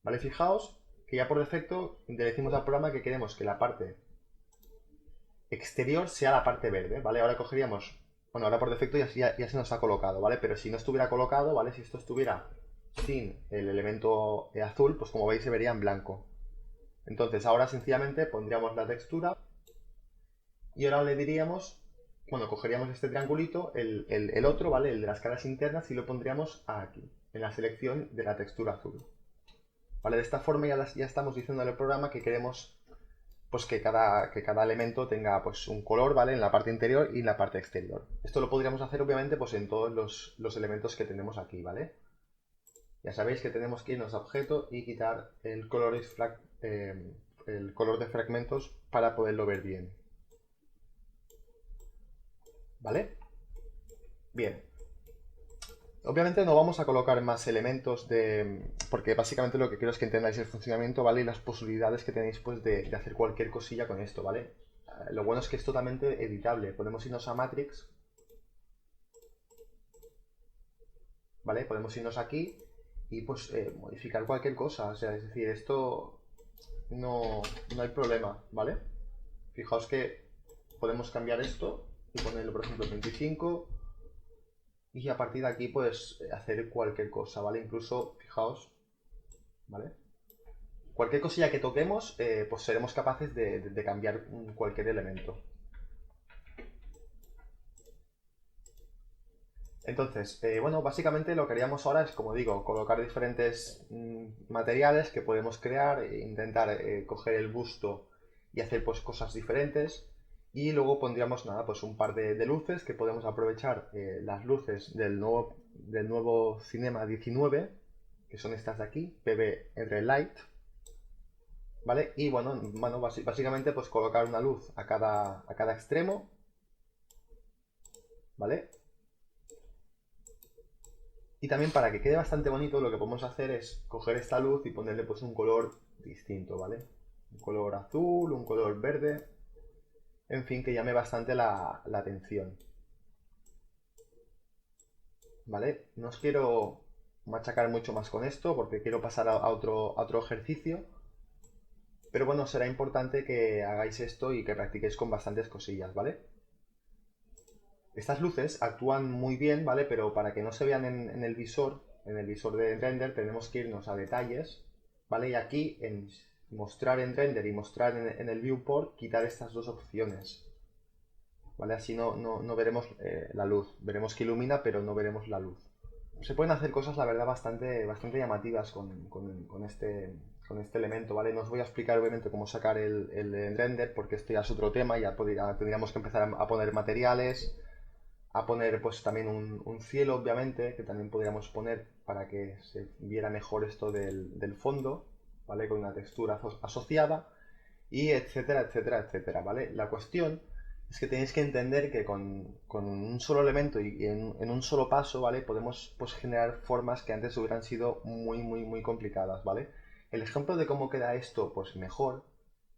¿Vale? Fijaos que ya por defecto le decimos al programa que queremos que la parte exterior sea la parte verde, ¿vale? Ahora cogeríamos, bueno, ahora por defecto ya se nos ha colocado, ¿vale? Pero si no estuviera colocado, ¿vale? Si esto estuviera sin el elemento azul, pues como veis se vería en blanco. Entonces ahora sencillamente pondríamos la textura y ahora le diríamos, bueno, cogeríamos este triangulito, el otro, ¿vale? El de las caras internas, y lo pondríamos aquí, en la selección de la textura azul. ¿Vale? De esta forma ya estamos diciendo al programa que queremos pues que cada elemento tenga pues un color, ¿vale? En la parte interior y en la parte exterior. Esto lo podríamos hacer obviamente pues en todos los elementos que tenemos aquí, ¿vale? Ya sabéis que tenemos que irnos a objeto y quitar el color de fragmentos para poderlo ver bien. ¿Vale? Bien. Obviamente no vamos a colocar más elementos porque básicamente lo que quiero es que entendáis el funcionamiento, ¿vale? Y las posibilidades que tenéis pues de hacer cualquier cosilla con esto, ¿vale? Lo bueno es que es totalmente editable. Podemos irnos a Matrix, ¿vale? Podemos irnos aquí y pues modificar cualquier cosa. O sea, es decir, esto no hay problema, ¿vale? Fijaos que podemos cambiar esto y ponerlo, por ejemplo, 25, y a partir de aquí pues hacer cualquier cosa, ¿vale? Incluso, fijaos, ¿vale? Cualquier cosilla que toquemos, pues seremos capaces de cambiar cualquier elemento. Entonces, bueno, básicamente lo que haríamos ahora es, como digo, colocar diferentes materiales que podemos crear, intentar coger el busto y hacer pues cosas diferentes. Y luego pondríamos nada, pues un par de luces que podemos aprovechar, las luces del nuevo Cinema 19, que son estas de aquí, PBR Light, ¿vale? Y bueno, básicamente pues colocar una luz a cada extremo, ¿vale? Y también para que quede bastante bonito, lo que podemos hacer es coger esta luz y ponerle pues un color distinto, ¿vale? Un color azul, un color verde, en fin, que llame bastante la atención, ¿vale? No os quiero machacar mucho más con esto porque quiero pasar a otro ejercicio, pero bueno, será importante que hagáis esto y que practiquéis con bastantes cosillas, ¿vale? Estas luces actúan muy bien, ¿vale? Pero para que no se vean en el visor de render, tenemos que irnos a detalles, ¿vale? Y aquí en mostrar en render y mostrar en el viewport, quitar estas dos opciones, ¿vale? Así no veremos la luz. Veremos que ilumina, pero no veremos la luz. Se pueden hacer cosas, la verdad, bastante llamativas con este elemento, ¿vale? No os voy a explicar, obviamente, cómo sacar el render, porque esto ya es otro tema, ya tendríamos que empezar a poner materiales, a poner pues también un cielo, obviamente, que también podríamos poner para que se viera mejor esto del fondo, ¿vale? Con una textura asociada, y etcétera, etcétera, etcétera, ¿vale? La cuestión es que tenéis que entender que con un solo elemento y en un solo paso, ¿vale? Podemos pues generar formas que antes hubieran sido muy, muy, muy complicadas, ¿vale? El ejemplo de cómo queda esto, pues mejor,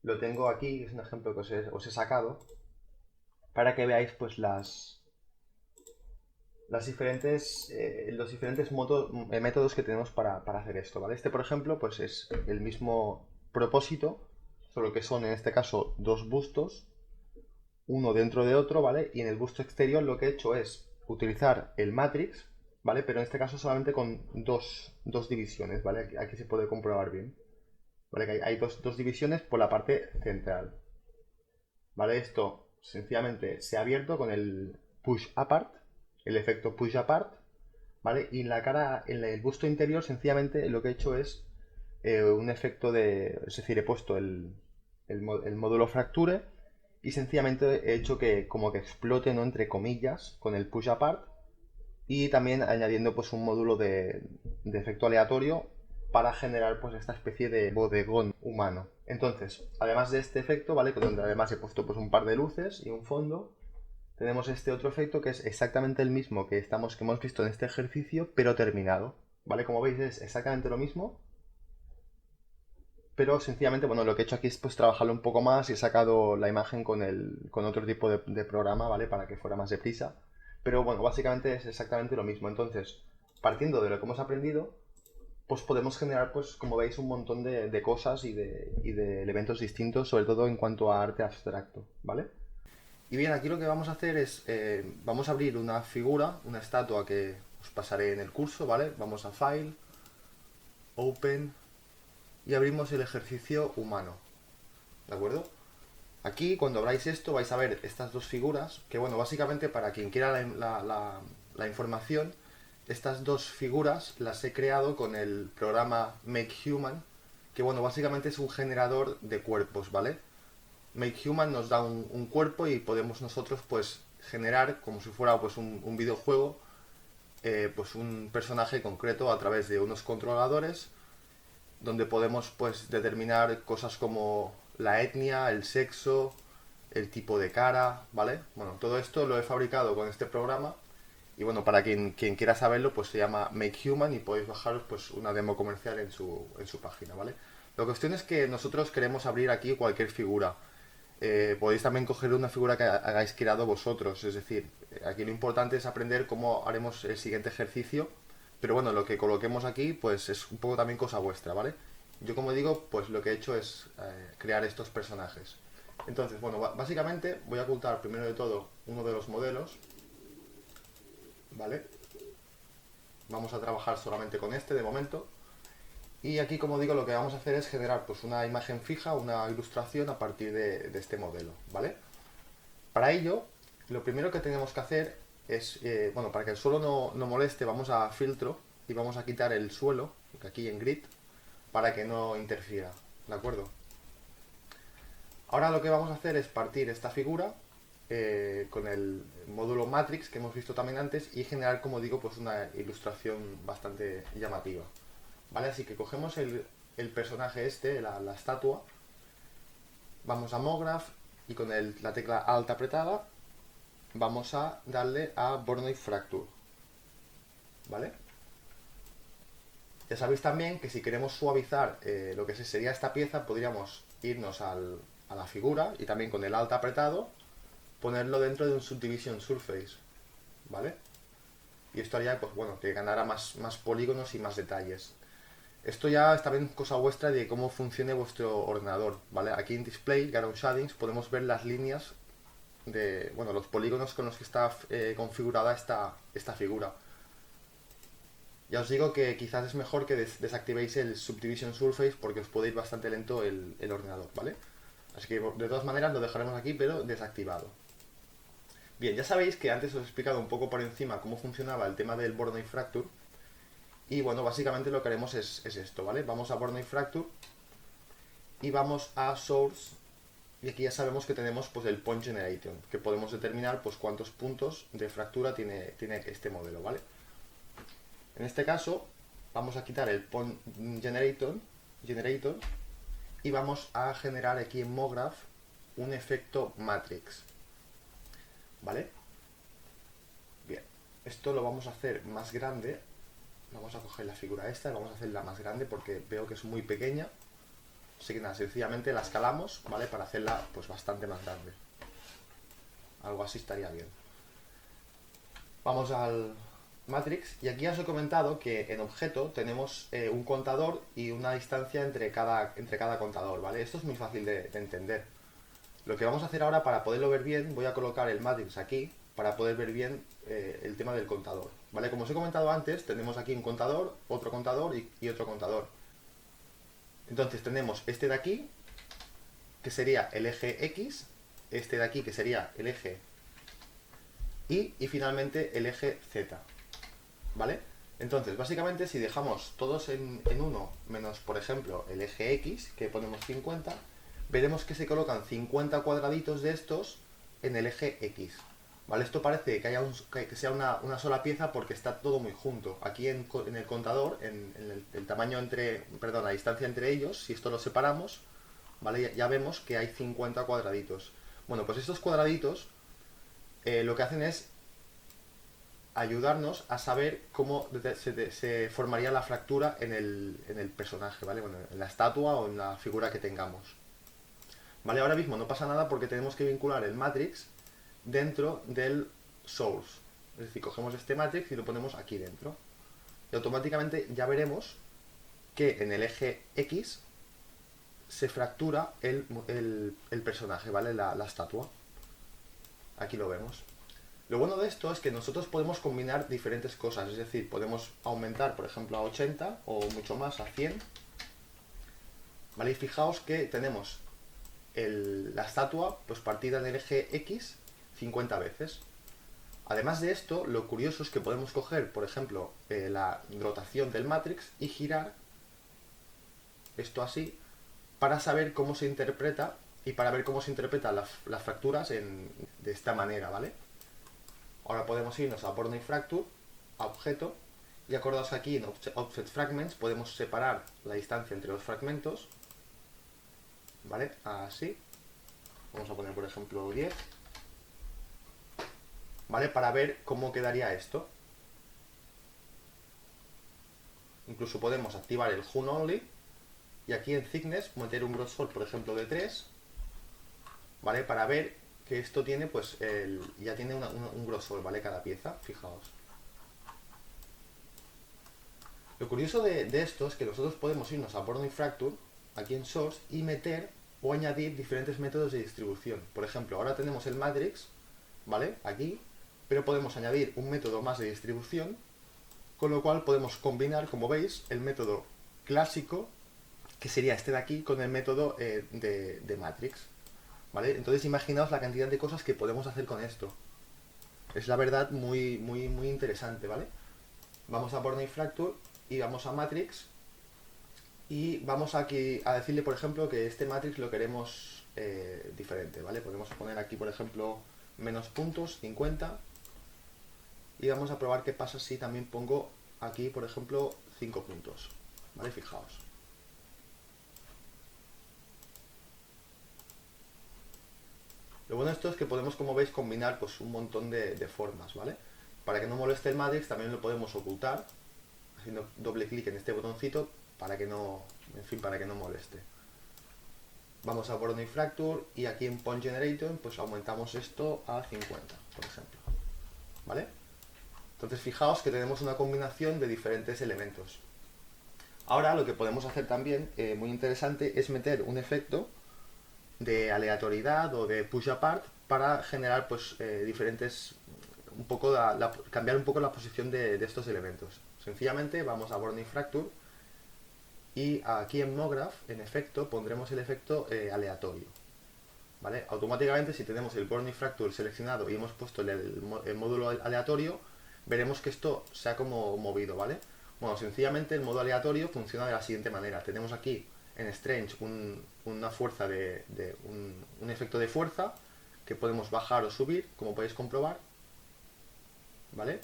lo tengo aquí, es un ejemplo que os he sacado, para que veáis pues los diferentes métodos que tenemos para hacer esto, ¿vale? Este, por ejemplo, pues es el mismo propósito, solo que son en este caso dos bustos, uno dentro de otro, ¿vale? Y en el busto exterior lo que he hecho es utilizar el matrix, ¿vale? Pero en este caso solamente con dos divisiones, ¿vale? Aquí se puede comprobar bien, ¿vale? Que hay dos divisiones por la parte central, ¿vale? Esto sencillamente se ha abierto con el push apart, el efecto push apart, ¿vale? Y en el busto interior sencillamente lo que he hecho es un efecto es decir, he puesto el módulo fracture y sencillamente he hecho que como que explote, ¿no? Entre comillas, con el push apart, y también añadiendo pues un módulo de efecto aleatorio para generar pues esta especie de bodegón humano. Entonces, además de este efecto, ¿vale? Donde además he puesto pues un par de luces y un fondo, tenemos este otro efecto que es exactamente el mismo que hemos visto en este ejercicio, pero terminado, ¿vale? Como veis es exactamente lo mismo, pero sencillamente, bueno, lo que he hecho aquí es pues trabajarlo un poco más y he sacado la imagen con otro tipo de programa, ¿vale? Para que fuera más deprisa. Pero bueno, básicamente es exactamente lo mismo. Entonces, partiendo de lo que hemos aprendido, pues podemos generar, pues como veis, un montón de cosas y de elementos distintos, sobre todo en cuanto a arte abstracto, ¿vale? Y bien, aquí lo que vamos a hacer es, vamos a abrir una figura, una estatua que os pasaré en el curso, ¿vale? Vamos a File, Open, y abrimos el ejercicio humano, ¿de acuerdo? Aquí, cuando abráis esto, vais a ver estas dos figuras, que bueno, básicamente para quien quiera la información, estas dos figuras las he creado con el programa Make Human, que bueno, básicamente es un generador de cuerpos, ¿vale? Make Human nos da un cuerpo y podemos nosotros pues generar, como si fuera pues un videojuego, pues un personaje concreto a través de unos controladores, donde podemos pues determinar cosas como la etnia, el sexo, el tipo de cara, ¿vale? Bueno, todo esto lo he fabricado con este programa y bueno, para quien quiera saberlo, pues se llama Make Human y podéis bajaros pues una demo comercial en su página, ¿vale? La cuestión es que nosotros queremos abrir aquí cualquier figura. Podéis también coger una figura que hagáis creado vosotros, es decir, aquí lo importante es aprender cómo haremos el siguiente ejercicio, pero bueno, lo que coloquemos aquí pues es un poco también cosa vuestra, ¿vale? Yo como digo, pues lo que he hecho es crear estos personajes. Entonces, bueno, básicamente voy a ocultar primero de todo uno de los modelos, ¿vale? Vamos a trabajar solamente con este de momento. Y aquí, como digo, lo que vamos a hacer es generar pues una imagen fija, una ilustración a partir de este modelo, ¿vale? Para ello, lo primero que tenemos que hacer es, bueno, para que el suelo no moleste, vamos a filtro y vamos a quitar el suelo, aquí en grid, para que no interfiera, ¿de acuerdo? Ahora lo que vamos a hacer es partir esta figura con el módulo Matrix que hemos visto también antes y generar, como digo, pues una ilustración bastante llamativa. ¿Vale? Así que cogemos el personaje este, la estatua, vamos a MoGraph y con la tecla Alt apretada vamos a darle a Voronoi Fracture. ¿Vale? Ya sabéis también que si queremos suavizar lo que sería esta pieza, podríamos irnos a la figura y también con el Alt apretado ponerlo dentro de un Subdivision Surface. ¿Vale? Y esto haría, pues bueno, que ganara más polígonos y más detalles. Esto ya está bien cosa vuestra de cómo funcione vuestro ordenador, ¿vale? Aquí en Display, Garon Shadings, podemos ver las líneas de, bueno, los polígonos con los que está configurada esta figura. Ya os digo que quizás es mejor que desactivéis el Subdivision Surface porque os puede ir bastante lento el ordenador, ¿vale? Así que de todas maneras lo dejaremos aquí, pero desactivado. Bien, ya sabéis que antes os he explicado un poco por encima cómo funcionaba el tema del Voronoi Fracture. Y bueno, básicamente lo que haremos es esto, ¿vale? Vamos a Voronoi Fracture y vamos a Source y aquí ya sabemos que tenemos pues el Point Generator, que podemos determinar pues cuántos puntos de fractura tiene este modelo, ¿vale? En este caso vamos a quitar el Point Generator y vamos a generar aquí en MoGraph un efecto Matrix, ¿vale? Bien, esto lo vamos a hacer más grande. Vamos a coger la figura esta y vamos a hacerla más grande porque veo que es muy pequeña. Así que nada, sencillamente la escalamos, ¿vale? Para hacerla pues bastante más grande. Algo así estaría bien. Vamos al Matrix y aquí ya os he comentado que en objeto tenemos un contador y una distancia entre cada contador, ¿vale? Esto es muy fácil de entender. Lo que vamos a hacer ahora para poderlo ver bien, voy a colocar el Matrix aquí para poder ver bien el tema del contador, ¿vale? Como os he comentado antes, tenemos aquí un contador, otro contador y otro contador. Entonces tenemos este de aquí, que sería el eje X, este de aquí, que sería el eje Y, y finalmente el eje Z, ¿vale? Entonces, básicamente, si dejamos todos en 1, menos, por ejemplo, el eje X, que ponemos 50, veremos que se colocan 50 cuadraditos de estos en el eje X. ¿Vale? Esto parece que sea una sola pieza porque está todo muy junto. Aquí en el contador, en el tamaño perdón, la distancia entre ellos, si esto lo separamos, ¿vale? Ya vemos que hay 50 cuadraditos. Bueno, pues estos cuadraditos lo que hacen es ayudarnos a saber cómo se formaría la fractura en el personaje, ¿vale? Bueno, en la estatua o en la figura que tengamos. ¿Vale? Ahora mismo no pasa nada porque tenemos que vincular el Matrix dentro del source. Es decir, cogemos este matrix y lo ponemos aquí dentro. Y automáticamente ya veremos que en el eje X se fractura el personaje, ¿vale? La estatua. Aquí lo vemos. Lo bueno de esto es que nosotros podemos combinar diferentes cosas. Es decir, podemos aumentar, por ejemplo, a 80 o mucho más, a 100. ¿vale? Y fijaos que tenemos la estatua pues partida en el eje X 50 veces. Además de esto, lo curioso es que podemos coger, por ejemplo, la rotación del matrix y girar esto así para saber cómo se interpreta y para ver cómo se interpretan las fracturas de esta manera, ¿vale? Ahora podemos irnos a Voronoi Fracture, a objeto, y acordaos que aquí en Offset Fragments podemos separar la distancia entre los fragmentos, ¿vale? Así. Vamos a poner, por ejemplo, 10, ¿vale? Para ver cómo quedaría esto. Incluso podemos activar el Hun Only y aquí en Thickness meter un grosor, por ejemplo, de 3, ¿vale? Para ver que esto tiene, pues, ya tiene un grosor, ¿vale? Cada pieza, fijaos. Lo curioso de esto es que nosotros podemos irnos a Voronoi Fracture, aquí en Source, y meter o añadir diferentes métodos de distribución. Por ejemplo, ahora tenemos el matrix, ¿vale? Aquí, pero podemos añadir un método más de distribución, con lo cual podemos combinar, como veis, el método clásico, que sería este de aquí, con el método de matrix, ¿vale? Entonces imaginaos la cantidad de cosas que podemos hacer con esto. Es la verdad muy, muy, muy interesante, ¿vale? Vamos a Voronoi Fracture y vamos a matrix y vamos aquí a decirle, por ejemplo, que este matrix lo queremos diferente, ¿vale? Podemos poner aquí, por ejemplo, menos puntos, 50, y vamos a probar qué pasa si también pongo aquí, por ejemplo, 5 puntos, ¿vale? Fijaos. Lo bueno de esto es que podemos, como veis, combinar pues un montón de formas, ¿vale? Para que no moleste el matrix también lo podemos ocultar, haciendo doble clic en este botoncito para que no, en fin, para que no moleste. Vamos a Voronoi Fracture y aquí en Point Generator pues aumentamos esto a 50, por ejemplo, ¿vale? Entonces fijaos que tenemos una combinación de diferentes elementos. Ahora lo que podemos hacer también, muy interesante, es meter un efecto de aleatoriedad o de push apart para generar pues diferentes, un poco cambiar un poco la posición de estos elementos. Sencillamente vamos a Voronoi Fracture y aquí en MoGraph, en efecto, pondremos el efecto aleatorio, ¿vale? Automáticamente, si tenemos el Voronoi Fracture seleccionado y hemos puesto el módulo aleatorio, veremos que esto se ha como movido, ¿vale? Bueno, sencillamente el modo aleatorio funciona de la siguiente manera. Tenemos aquí en Strange una fuerza un efecto de fuerza que podemos bajar o subir, como podéis comprobar, ¿vale?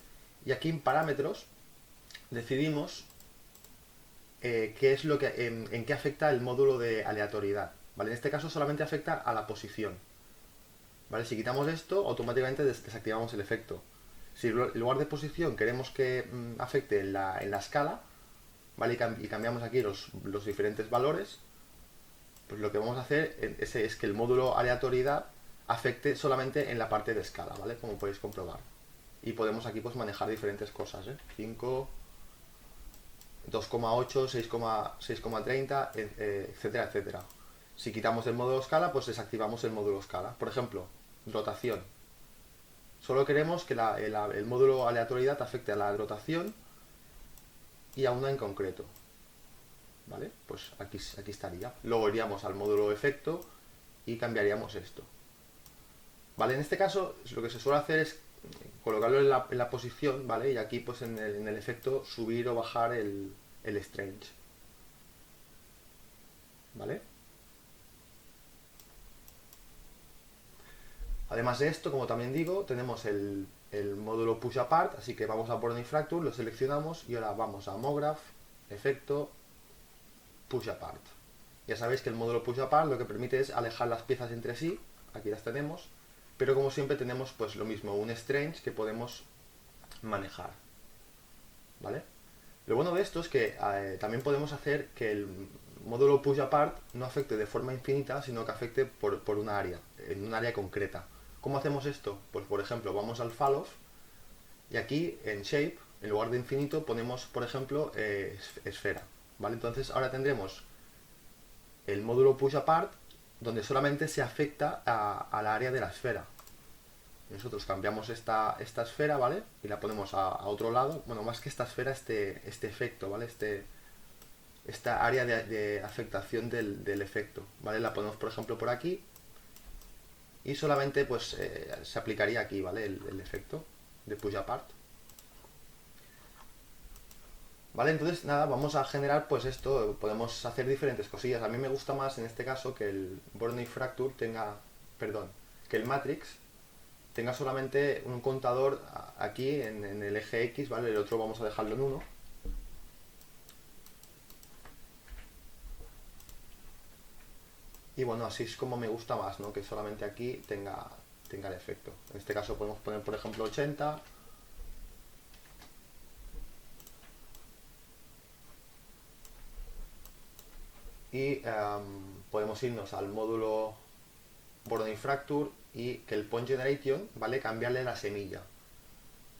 Y aquí en parámetros decidimos qué es lo que, en qué afecta el módulo de aleatoriedad, ¿vale? En este caso solamente afecta a la posición, ¿vale? Si quitamos esto, automáticamente desactivamos el efecto. Si en lugar de posición queremos que afecte en la escala, ¿vale? Y cambiamos aquí los diferentes valores, pues lo que vamos a hacer es que el módulo aleatoriedad afecte solamente en la parte de escala, ¿vale? Como podéis comprobar. Y podemos aquí pues manejar diferentes cosas, 5, 2,8, 6,30, etcétera, etcétera. Si quitamos el módulo escala, pues desactivamos el módulo escala. Por ejemplo, rotación. Solo queremos que el módulo aleatoriedad afecte a la rotación y a una en concreto, ¿vale? Pues aquí estaría. Luego iríamos al módulo efecto y cambiaríamos esto, ¿vale? En este caso lo que se suele hacer es colocarlo en la posición, ¿vale? Y aquí pues en el efecto subir o bajar el strange, ¿vale? Además de esto, como también digo, tenemos el módulo push apart, así que vamos a Voronoi Fracture, lo seleccionamos y ahora vamos a MoGraph, efecto, push apart. Ya sabéis que el módulo push apart lo que permite es alejar las piezas entre sí, aquí las tenemos, pero como siempre tenemos pues lo mismo, un strange que podemos manejar, ¿vale? Lo bueno de esto es que también podemos hacer que el módulo push apart no afecte de forma infinita, sino que afecte por una área, en un área concreta. ¿Cómo hacemos esto? Pues por ejemplo, vamos al fall-off y aquí en shape, en lugar de infinito, ponemos por ejemplo esfera, ¿vale? Entonces ahora tendremos el módulo push apart donde solamente se afecta al área de la esfera. Nosotros cambiamos esta esfera, ¿vale? Y la ponemos a otro lado. Bueno, más que esta esfera, este efecto, ¿vale? esta área de afectación del efecto, ¿vale? La ponemos, por ejemplo, por aquí y solamente pues se aplicaría aquí, ¿vale? El efecto de push apart. ¿Vale? Entonces, nada, vamos a generar pues esto, podemos hacer diferentes cosillas. A mí me gusta más en este caso que el Voronoi Fracture tenga, perdón, que el Matrix tenga solamente un contador aquí en el eje X, ¿vale? El otro vamos a dejarlo en 1. Y bueno, así es como me gusta más, ¿no? Que solamente aquí tenga el efecto. En este caso podemos poner, por ejemplo, 80. Y podemos irnos al módulo Voronoi Fracture y que el Point Generation, ¿vale? Cambiarle la semilla.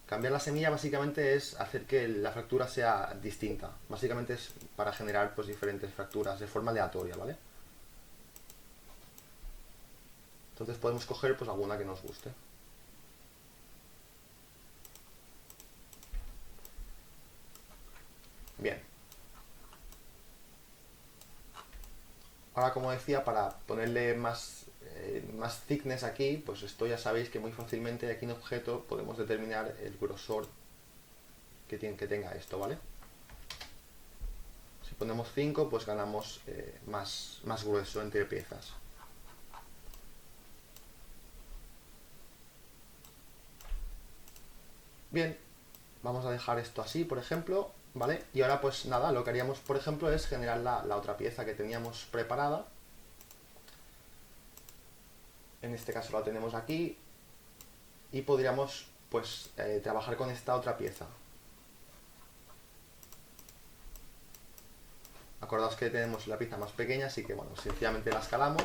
Cambiar la semilla básicamente es hacer que la fractura sea distinta. Básicamente es para generar pues diferentes fracturas de forma aleatoria, ¿vale? Entonces podemos coger pues alguna que nos guste. Bien. Ahora, como decía, para ponerle más thickness aquí, pues esto ya sabéis que muy fácilmente aquí en objeto podemos determinar el grosor que tenga esto, ¿vale? Si ponemos 5, pues ganamos más grueso entre piezas. Bien, vamos a dejar esto así, por ejemplo, ¿vale? Y ahora pues nada, lo que haríamos, por ejemplo, es generar la otra pieza que teníamos preparada. En este caso la tenemos aquí y podríamos pues trabajar con esta otra pieza. Acordaos que tenemos la pieza más pequeña, así que bueno, sencillamente la escalamos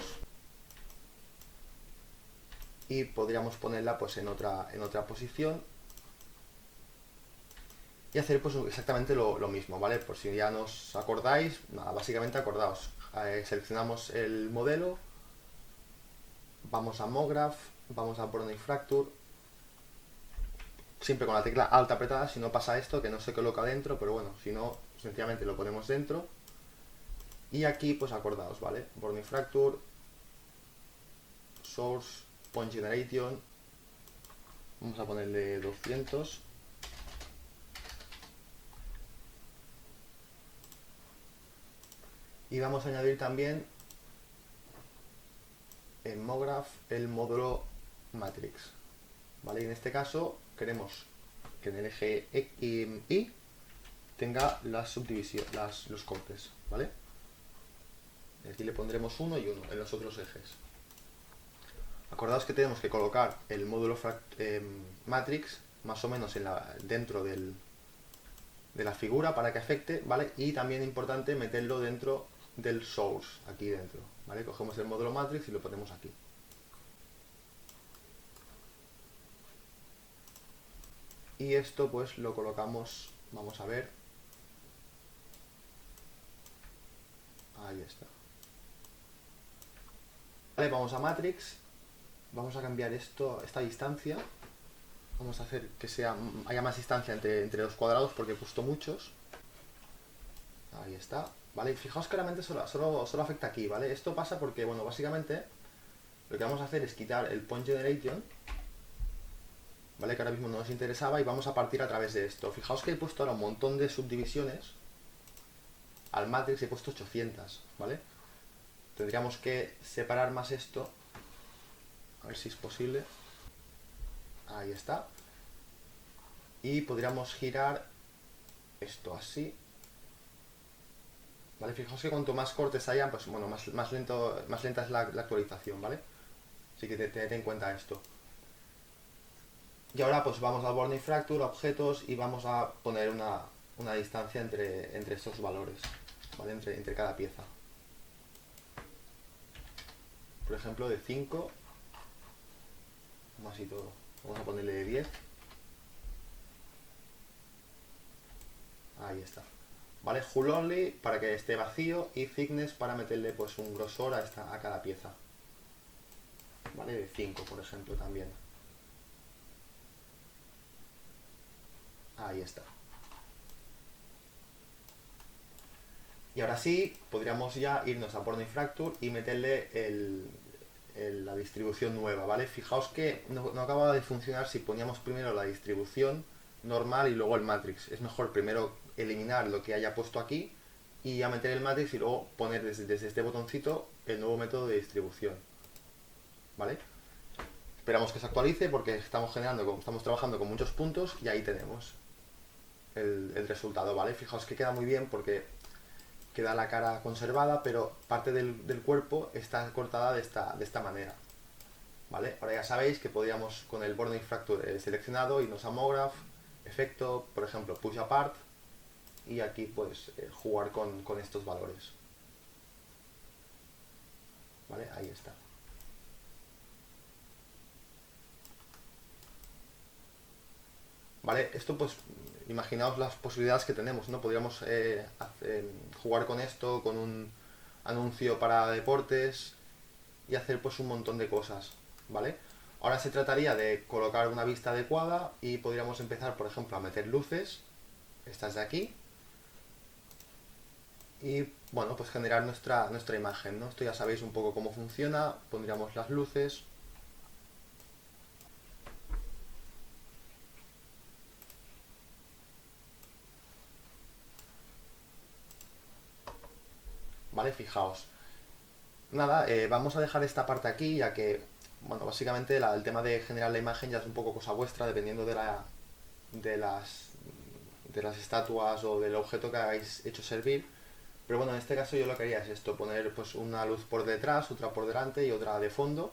y podríamos ponerla pues en otra posición y hacer pues exactamente lo mismo, ¿vale? Por si ya nos acordáis, nada, básicamente acordaos, seleccionamos el modelo, vamos a MoGraph, vamos a Voronoi Fracture, siempre con la tecla Alt apretada, si no pasa esto, que no se coloca dentro, pero bueno, si no, sencillamente lo ponemos dentro. Y aquí, pues acordaos, ¿vale? Voronoi Fracture, Source, Point Generation, vamos a ponerle 200. Y vamos a añadir también en MoGraph el módulo Matrix, ¿vale? Y en este caso queremos que en el eje Y tenga las subdivisiones, los cortes, ¿vale? Y aquí le pondremos 1 y 1 en los otros ejes. Acordaos que tenemos que colocar el módulo Matrix más o menos dentro de la figura para que afecte, ¿vale? Y también importante meterlo dentro del source, aquí dentro, ¿vale? Cogemos el módulo Matrix y lo ponemos aquí. Y esto pues lo colocamos, vamos a ver. Ahí está. Vale, vamos a Matrix. Vamos a cambiar esta distancia. Vamos a hacer que haya más distancia entre los cuadrados porque he puesto muchos. Ahí está. Vale, fijaos que realmente solo afecta aquí, ¿vale? Esto pasa porque, bueno, básicamente lo que vamos a hacer es quitar el Point Generation, ¿vale? Que ahora mismo no nos interesaba y vamos a partir a través de esto. Fijaos que he puesto ahora un montón de subdivisiones. Al Matrix he puesto 800, ¿vale? Tendríamos que separar más esto. A ver si es posible. Ahí está. Y podríamos girar esto así. ¿Vale? Fijaos que cuanto más cortes haya, pues bueno, más lenta es la actualización, ¿vale? Así que tened en cuenta esto. Y ahora pues vamos al Voronoi Fracture, objetos, y vamos a poner una distancia entre estos valores, ¿vale? Entre cada pieza. Por ejemplo, de 5, más y todo. Vamos a ponerle de 10. Ahí está. ¿Vale? Hull only para que esté vacío y thickness para meterle pues un grosor a cada pieza. ¿Vale? De 5, por ejemplo, también. Ahí está. Y ahora sí, podríamos ya irnos a Born Fracture y meterle la distribución nueva, ¿vale? Fijaos que no acaba de funcionar si poníamos primero la distribución normal y luego el matrix. Es mejor primero eliminar lo que haya puesto aquí y ya meter el matrix y luego poner desde este botoncito el nuevo método de distribución, ¿vale? Esperamos que se actualice porque estamos trabajando con muchos puntos y ahí tenemos el resultado, ¿vale? Fijaos que queda muy bien porque queda la cara conservada, pero parte del cuerpo está cortada de esta manera, ¿vale? Ahora ya sabéis que podríamos con el Bordering Fracture seleccionado irnos a Homograph, efecto, por ejemplo, Push Apart, y aquí pues jugar con estos valores, ¿vale? Ahí está. ¿Vale? Esto pues imaginaos las posibilidades que tenemos, ¿no? Podríamos jugar con esto, con un anuncio para deportes y hacer pues un montón de cosas, ¿vale? Ahora se trataría de colocar una vista adecuada y podríamos empezar, por ejemplo, a meter luces, estas de aquí, y bueno, pues generar nuestra imagen, ¿no? Esto ya sabéis un poco cómo funciona, pondríamos las luces. ¿Vale? Fijaos. Nada, vamos a dejar esta parte aquí, ya que, bueno, básicamente el tema de generar la imagen ya es un poco cosa vuestra, dependiendo de las, de las estatuas o del objeto que hagáis hecho servir. Pero bueno, en este caso yo lo que haría es esto, poner pues una luz por detrás, otra por delante y otra de fondo,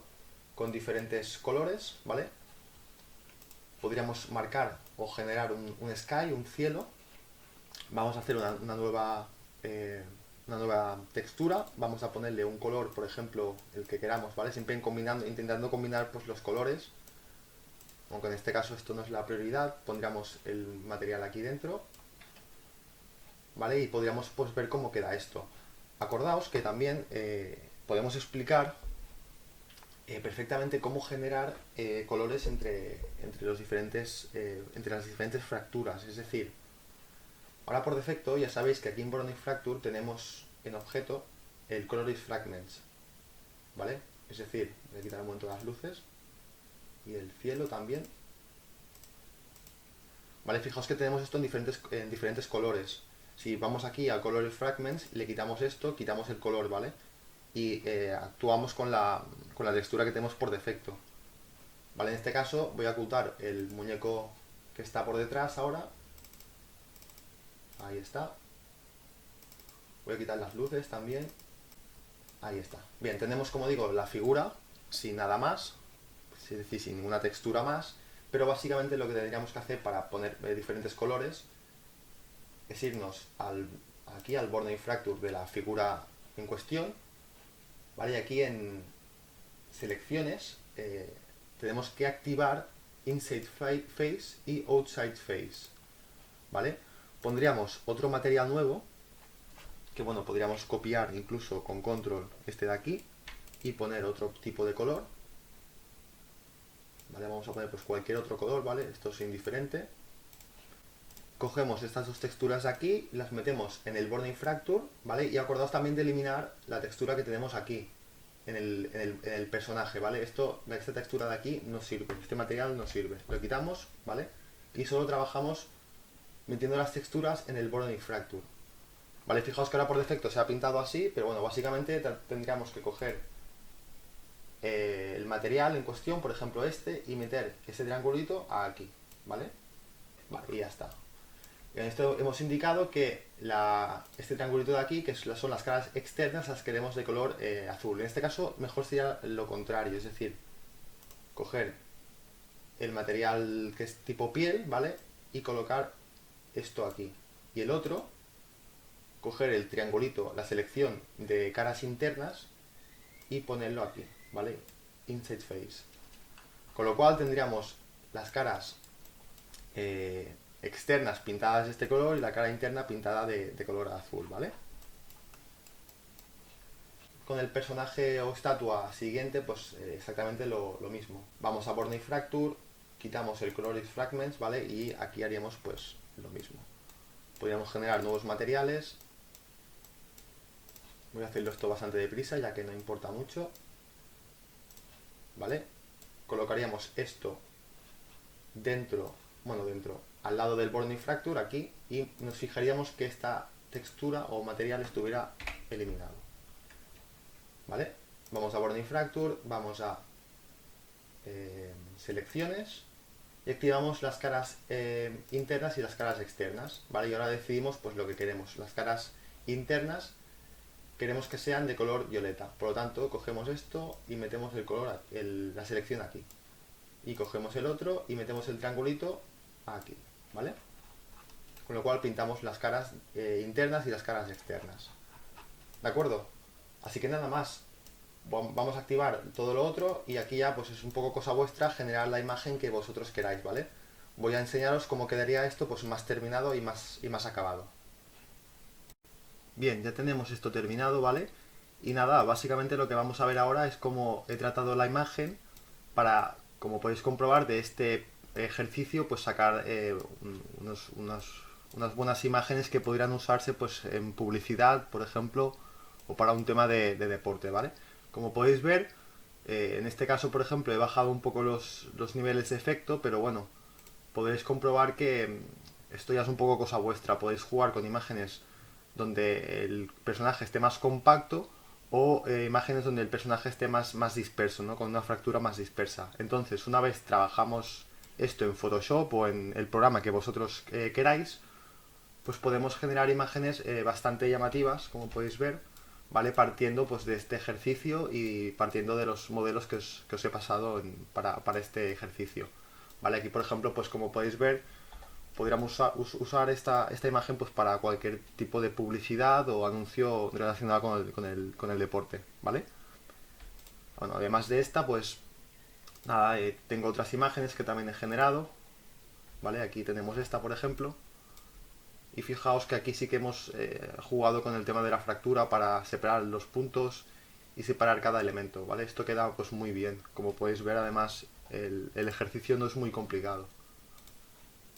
con diferentes colores, ¿vale? Podríamos marcar o generar un sky, un cielo. Vamos a hacer eh, una nueva textura, vamos a ponerle un color, por ejemplo, el que queramos, ¿vale? Siempre intentando combinar pues, los colores, aunque en este caso esto no es la prioridad, pondríamos el material aquí dentro, ¿vale? Y podríamos pues, ver cómo queda esto. Acordaos que también podemos explicar perfectamente cómo generar colores entre las diferentes fracturas, es decir, ahora por defecto ya sabéis que aquí en Bordering Fracture tenemos en objeto el Color is Fragments, ¿vale? Es decir, voy a quitar un momento las luces y el cielo también. Vale, fijaos que tenemos esto en diferentes colores. Si vamos aquí a Color is Fragments y le quitamos esto, quitamos el color, ¿vale? Y actuamos con la textura que tenemos por defecto. Vale, en este caso voy a ocultar el muñeco que está por detrás ahora. Ahí está. Voy a quitar las luces también. Ahí está. Bien, tenemos, como digo, la figura sin nada más, es decir, sin ninguna textura más, pero básicamente lo que tendríamos que hacer para poner diferentes colores es irnos aquí al Bordering Fracture de la figura en cuestión, ¿vale? Y aquí en selecciones tenemos que activar Inside Face y Outside Face, ¿vale? Pondríamos otro material nuevo que bueno, podríamos copiar incluso con control este de aquí y poner otro tipo de color, ¿vale? Vamos a poner pues cualquier otro color, ¿vale? Esto es indiferente. Cogemos estas dos texturas de aquí, las metemos en el Bordering Fracture, ¿vale? Y acordaos también de eliminar la textura que tenemos aquí, en el personaje, ¿vale? Esta textura de aquí no sirve, este material no sirve. Lo quitamos, ¿vale? Y solo trabajamos metiendo las texturas en el Bordering Fracture. Vale, fijaos que ahora por defecto se ha pintado así, pero bueno, básicamente tendríamos que coger el material en cuestión, por ejemplo este, y meter ese triangulito aquí, ¿vale? Vale, y ya está. En esto hemos indicado que este triangulito de aquí, que son las caras externas, las queremos de color azul. En este caso, mejor sería lo contrario, es decir, coger el material que es tipo piel, ¿vale? Y colocar esto aquí. Y el otro, coger el triangulito, la selección de caras internas y ponerlo aquí, ¿vale? Inside Face. Con lo cual tendríamos las caras externas pintadas de este color y la cara interna pintada de color azul, ¿vale? Con el personaje o estatua siguiente, pues exactamente lo mismo. Vamos a Bordering Fracture, quitamos el Color is Fragments, ¿vale? Y aquí haríamos pues lo mismo. Podríamos generar nuevos materiales. Voy a hacerlo esto bastante deprisa, ya que no importa mucho. ¿Vale? Colocaríamos esto al lado del Bordering Fracture, aquí, y nos fijaríamos que esta textura o material estuviera eliminado. ¿Vale? Vamos a Bordering Fracture, vamos a selecciones y activamos las caras internas y las caras externas, ¿vale? Y ahora decidimos pues lo que queremos. Las caras internas queremos que sean de color violeta, por lo tanto cogemos esto y metemos el color, la selección aquí, y cogemos el otro y metemos el triangulito aquí, ¿vale? Con lo cual pintamos las caras internas y las caras externas, ¿de acuerdo? Así que nada más, vamos a activar todo lo otro y aquí ya pues es un poco cosa vuestra generar la imagen que vosotros queráis, ¿vale? Voy a enseñaros cómo quedaría esto pues más terminado y más acabado. Bien, ya tenemos esto terminado, ¿vale? Y nada, básicamente lo que vamos a ver ahora es cómo he tratado la imagen para, como podéis comprobar, de este ejercicio pues sacar unas buenas imágenes que podrían usarse pues en publicidad, por ejemplo, o para un tema de deporte, ¿vale? Como podéis ver, en este caso, por ejemplo, he bajado un poco los niveles de efecto, pero bueno, podréis comprobar que esto ya es un poco cosa vuestra. Podéis jugar con imágenes donde el personaje esté más compacto o imágenes donde el personaje esté más disperso, ¿no? Con una fractura más dispersa. Entonces, una vez trabajamos esto en Photoshop o en el programa que vosotros queráis, pues podemos generar imágenes bastante llamativas, como podéis ver, ¿vale? Partiendo pues de este ejercicio y partiendo de los modelos que os he pasado para este ejercicio, ¿vale? Aquí, por ejemplo, pues como podéis ver, podríamos usar esta imagen pues para cualquier tipo de publicidad o anuncio relacionado con el deporte, ¿vale? Bueno, además de esta, pues nada, tengo otras imágenes que también he generado, ¿vale? Aquí tenemos esta, por ejemplo, y fijaos que aquí sí que hemos jugado con el tema de la fractura para separar los puntos y separar cada elemento, ¿vale? Esto queda pues muy bien. Como podéis ver, además, el ejercicio no es muy complicado,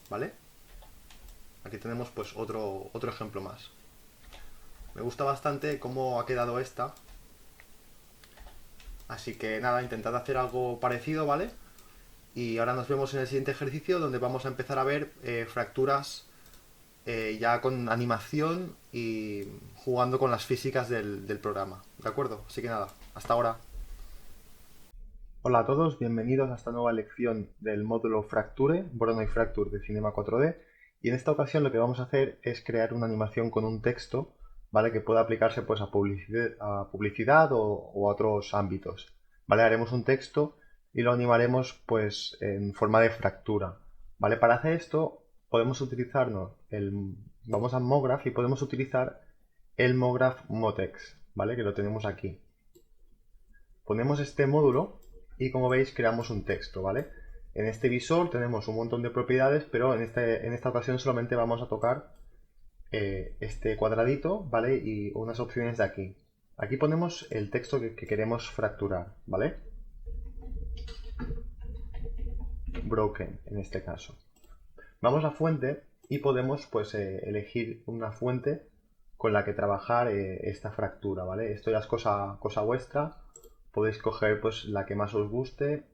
¿vale? Aquí tenemos pues otro ejemplo más. Me gusta bastante cómo ha quedado esta. Así que nada, intentad hacer algo parecido, ¿vale? Y ahora nos vemos en el siguiente ejercicio donde vamos a empezar a ver fracturas ya con animación y jugando con las físicas del programa, ¿de acuerdo? Así que nada, hasta ahora. Hola a todos, bienvenidos a esta nueva lección del módulo Fracture, Voronoi Fracture de Cinema 4D. Y en esta ocasión lo que vamos a hacer es crear una animación con un texto, ¿vale? Que pueda aplicarse pues a publicidad o a otros ámbitos, ¿vale? Haremos un texto y lo animaremos pues en forma de fractura, ¿vale? Para hacer esto podemos utilizarnos vamos a MoGraph y podemos utilizar el MoGraph Motex, ¿vale? Que lo tenemos aquí. Ponemos este módulo y como veis creamos un texto, ¿vale? En este visor tenemos un montón de propiedades, pero en esta ocasión solamente vamos a tocar este cuadradito, ¿vale? Y unas opciones de aquí. Aquí ponemos el texto que queremos fracturar, ¿vale? Broken, en este caso. Vamos a fuente y podemos pues elegir una fuente con la que trabajar esta fractura, ¿vale? Esto ya es cosa vuestra. Podéis coger pues la que más os guste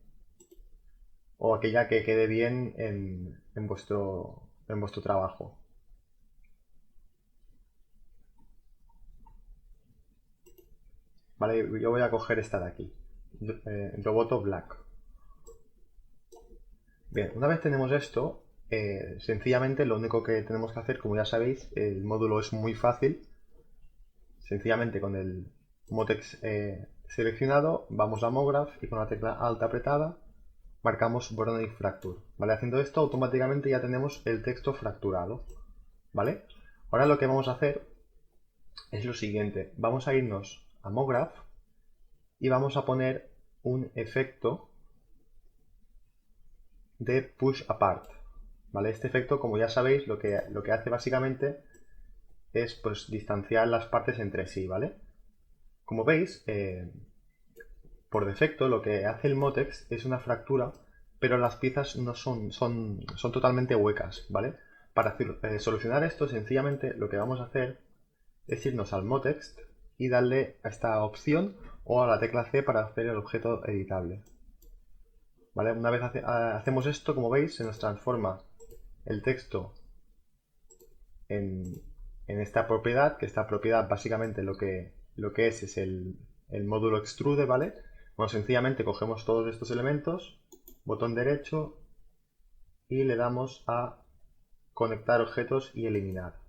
o aquella que quede bien en vuestro trabajo. Vale, yo voy a coger esta de aquí, Roboto Black. Bien, una vez tenemos esto, sencillamente lo único que tenemos que hacer, como ya sabéis, el módulo es muy fácil. Sencillamente con el Motex seleccionado, vamos a MoGraph y con la tecla Alt apretada marcamos Voronoi Fracture, ¿vale? Haciendo esto automáticamente ya tenemos el texto fracturado, ¿vale? Ahora lo que vamos a hacer es lo siguiente, vamos a irnos a MoGraph y vamos a poner un efecto de Push Apart, ¿vale? Este efecto, como ya sabéis, lo que hace básicamente es pues distanciar las partes entre sí, ¿vale? Como veis, por defecto lo que hace el Motex es una fractura, pero las piezas no son totalmente huecas, ¿vale? Para solucionar esto, sencillamente lo que vamos a hacer es irnos al Motex y darle a esta opción o a la tecla C para hacer el objeto editable. ¿Vale? Una vez hacemos esto, como veis, se nos transforma el texto en, esta propiedad, que esta propiedad básicamente lo que es el módulo extrude, ¿vale? Bueno, sencillamente cogemos todos estos elementos, botón derecho y le damos a conectar objetos y eliminar.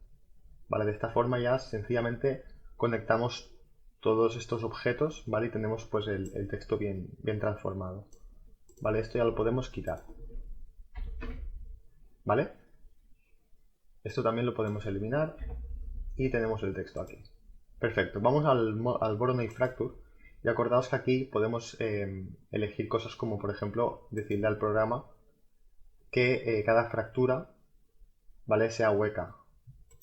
¿Vale? De esta forma ya sencillamente conectamos todos estos objetos, ¿vale? Y tenemos pues el texto bien transformado. ¿Vale? Esto ya lo podemos quitar. ¿Vale? Esto también lo podemos eliminar y tenemos el texto aquí. Perfecto, vamos al Voronoi Fracture y acordaos que aquí podemos elegir cosas como, por ejemplo, decirle al programa que cada fractura, ¿vale?, sea hueca.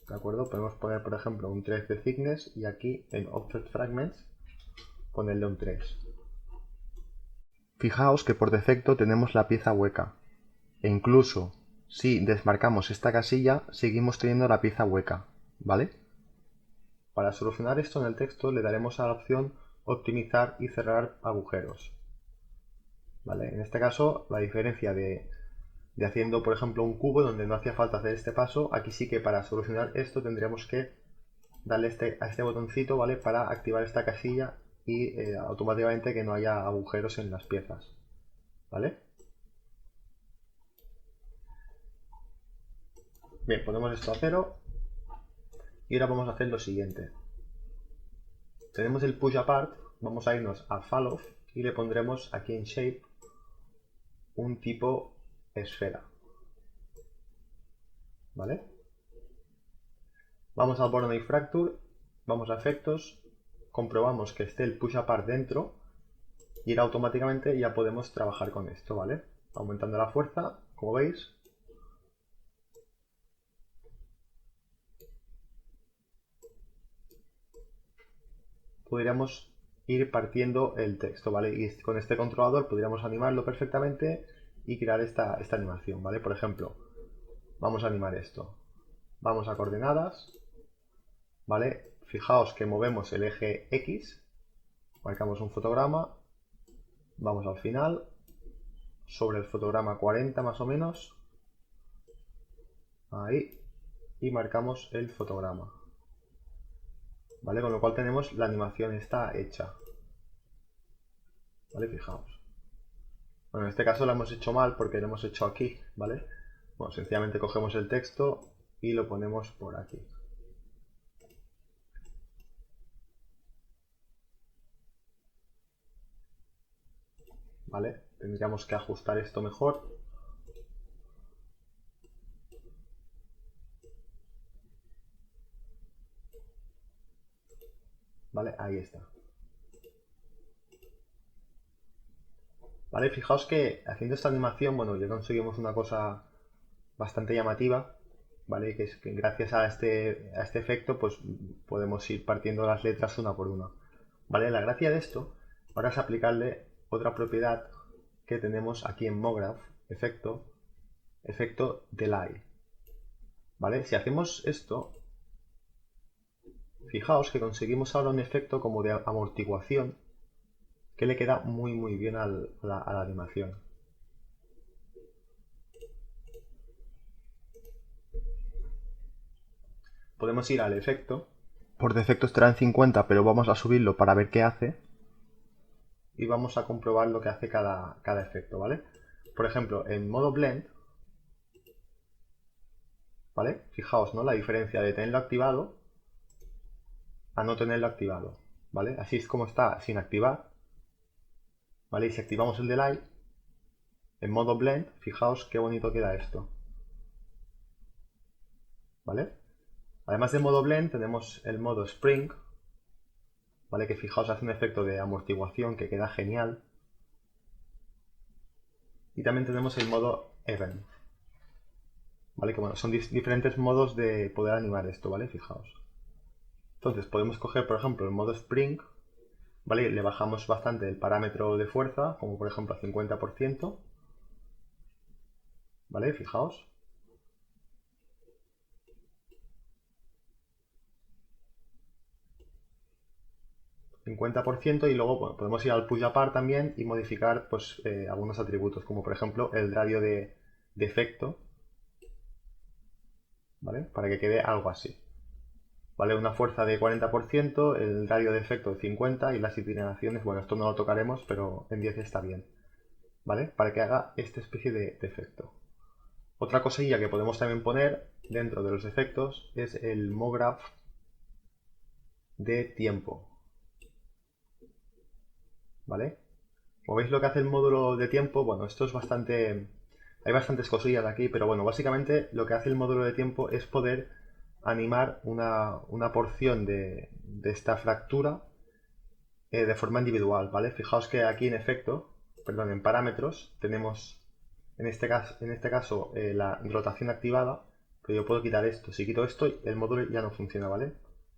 ¿De acuerdo? Podemos poner, por ejemplo, un 3 de thickness y aquí en Object Fragments ponerle un 3. Fijaos que por defecto tenemos la pieza hueca e incluso si desmarcamos esta casilla seguimos teniendo la pieza hueca, ¿vale? Para solucionar esto en el texto le daremos a la opción optimizar y cerrar agujeros. ¿Vale? En este caso, la diferencia de haciendo, por ejemplo, un cubo donde no hacía falta hacer este paso, aquí sí que para solucionar esto tendríamos que darle a este botoncito, ¿vale?, para activar esta casilla y automáticamente que no haya agujeros en las piezas. ¿Vale? Bien, ponemos esto a 0 y ahora vamos a hacer lo siguiente. Tenemos el push apart, vamos a irnos a falloff y le pondremos aquí en shape un tipo esfera. ¿Vale? Vamos al Voronoi Fracture, vamos a efectos, comprobamos que esté el push apart dentro y ahora automáticamente ya podemos trabajar con esto, ¿vale? Aumentando la fuerza, como veis. Podríamos ir partiendo el texto, ¿vale? Y con este controlador podríamos animarlo perfectamente y crear esta animación, ¿vale? Por ejemplo, vamos a animar esto. Vamos a coordenadas, ¿vale? Fijaos que movemos el eje X, marcamos un fotograma, vamos al final, sobre el fotograma 40 más o menos, ahí, y marcamos el fotograma. ¿Vale? Con lo cual tenemos la animación está hecha. ¿Vale? Fijaos. Bueno, en este caso lo hemos hecho mal porque lo hemos hecho aquí, ¿vale? Bueno, sencillamente cogemos el texto y lo ponemos por aquí. ¿Vale? Tendríamos que ajustar esto mejor. ¿Vale? Ahí está. ¿Vale? Fijaos que haciendo esta animación, bueno, ya conseguimos una cosa bastante llamativa, ¿vale? Que es que gracias a este efecto, pues podemos ir partiendo las letras una por una. ¿Vale? La gracia de esto ahora es aplicarle otra propiedad que tenemos aquí en MoGraph, efecto delay. ¿Vale? Si hacemos esto, fijaos que conseguimos ahora un efecto como de amortiguación que le queda muy bien a la animación. Podemos ir al efecto. Por defecto estará en 50, pero vamos a subirlo para ver qué hace. Y vamos a comprobar lo que hace cada efecto, ¿vale? Por ejemplo, en modo blend, ¿vale? Fijaos, ¿no?, la diferencia de tenerlo activado a no tenerlo activado, ¿vale? Así es como está sin activar, ¿vale? Y si activamos el delay, en modo blend, fijaos qué bonito queda esto, ¿vale? Además de modo blend tenemos el modo spring, ¿vale? Que fijaos hace un efecto de amortiguación que queda genial. Y también tenemos el modo event, ¿vale? Que bueno, son diferentes modos de poder animar esto, ¿vale? Fijaos. Entonces podemos coger, por ejemplo, el modo spring, ¿vale? Le bajamos bastante el parámetro de fuerza, como por ejemplo a 50%, ¿vale? Fijaos. 50% y luego bueno, podemos ir al push apart también y modificar pues, algunos atributos, como por ejemplo el radio de efecto, ¿vale? Para que quede algo así. ¿Vale? Una fuerza de 40%, el radio de efecto de 50% y las inclinaciones, bueno, esto no lo tocaremos, pero en 10 está bien, ¿vale? Para que haga esta especie de efecto. Otra cosilla que podemos también poner dentro de los efectos es el MoGraph de tiempo, ¿vale? Como veis lo que hace el módulo de tiempo, bueno, esto es bastante... Hay bastantes cosillas aquí, pero bueno, básicamente lo que hace el módulo de tiempo es poder animar una porción de esta fractura de forma individual, ¿vale? Fijaos que aquí en efecto, perdón, en parámetros tenemos en este caso la rotación activada, pero yo puedo quitar esto. Si quito esto, el módulo ya no funciona, ¿vale?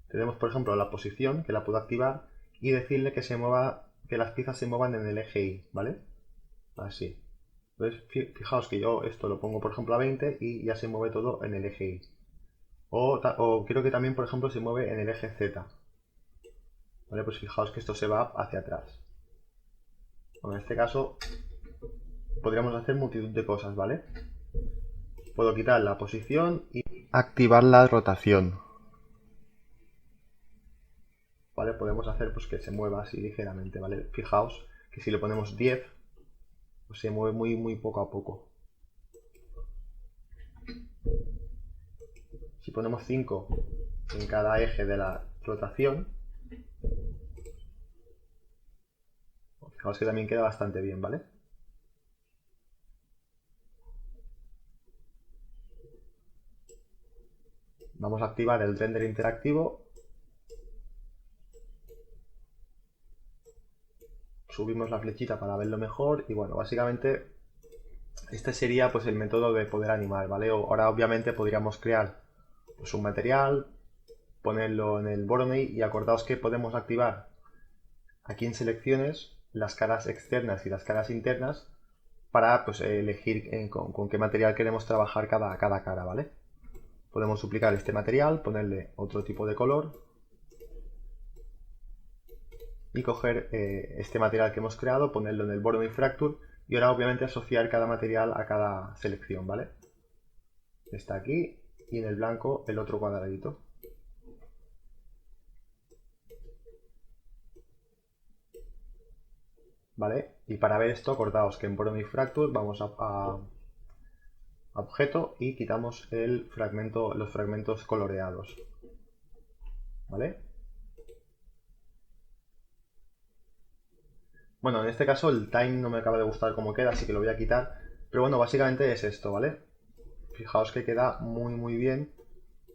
Tenemos, por ejemplo, la posición, que la puedo activar y decirle que se mueva, que las piezas se muevan en el eje Y, ¿vale? Así. Entonces, fijaos que yo esto lo pongo, por ejemplo, a 20 y ya se mueve todo en el eje Y. O quiero que también, por ejemplo, se mueve en el eje Z. ¿Vale? Pues fijaos que esto se va hacia atrás. Bueno, en este caso podríamos hacer multitud de cosas, ¿vale? Puedo quitar la posición y activar la rotación. ¿Vale? Podemos hacer pues que se mueva así ligeramente, ¿vale? Fijaos que si le ponemos 10, pues se mueve muy poco a poco. Si ponemos 5 en cada eje de la rotación, fijaos que también queda bastante bien, ¿vale? Vamos a activar el render interactivo. Subimos la flechita para verlo mejor y bueno, básicamente este sería pues el método de poder animar, ¿vale? Ahora obviamente podríamos crear pues, un material, ponerlo en el Voronoi y acordaos que podemos activar aquí en selecciones las caras externas y las caras internas para pues, elegir con qué material queremos trabajar cada cara, ¿vale? Podemos duplicar este material, ponerle otro tipo de color y coger este material que hemos creado, ponerlo en el Voronoi Fracture y ahora obviamente asociar cada material a cada selección, ¿vale? Está aquí y en el blanco el otro cuadradito. ¿Vale? Y para ver esto, acordaos que en Voronoi Fracture vamos a objeto y quitamos los fragmentos coloreados. ¿Vale? Bueno, en este caso el time no me acaba de gustar como queda, así que lo voy a quitar. Pero bueno, básicamente es esto, ¿vale? Fijaos que queda muy bien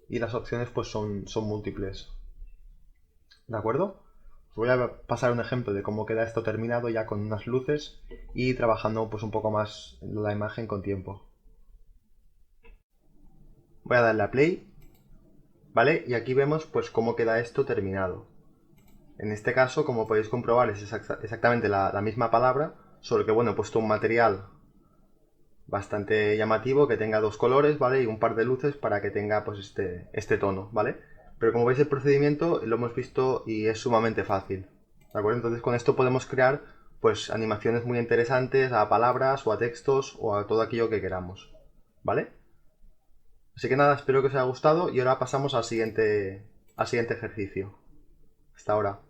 y las opciones pues son múltiples. ¿De acuerdo? Os voy a pasar un ejemplo de cómo queda esto terminado ya con unas luces y trabajando pues un poco más la imagen con tiempo. Voy a darle a play, ¿vale? Y aquí vemos pues cómo queda esto terminado. En este caso, como podéis comprobar, es exactamente la misma palabra, solo que bueno, he puesto un material bastante llamativo que tenga dos colores, ¿vale? Y un par de luces para que tenga pues este tono, ¿vale? Pero como veis el procedimiento lo hemos visto y es sumamente fácil, ¿de acuerdo? Entonces con esto podemos crear pues animaciones muy interesantes a palabras o a textos o a todo aquello que queramos, ¿vale? Así que nada, espero que os haya gustado y ahora pasamos al siguiente ejercicio. Hasta ahora.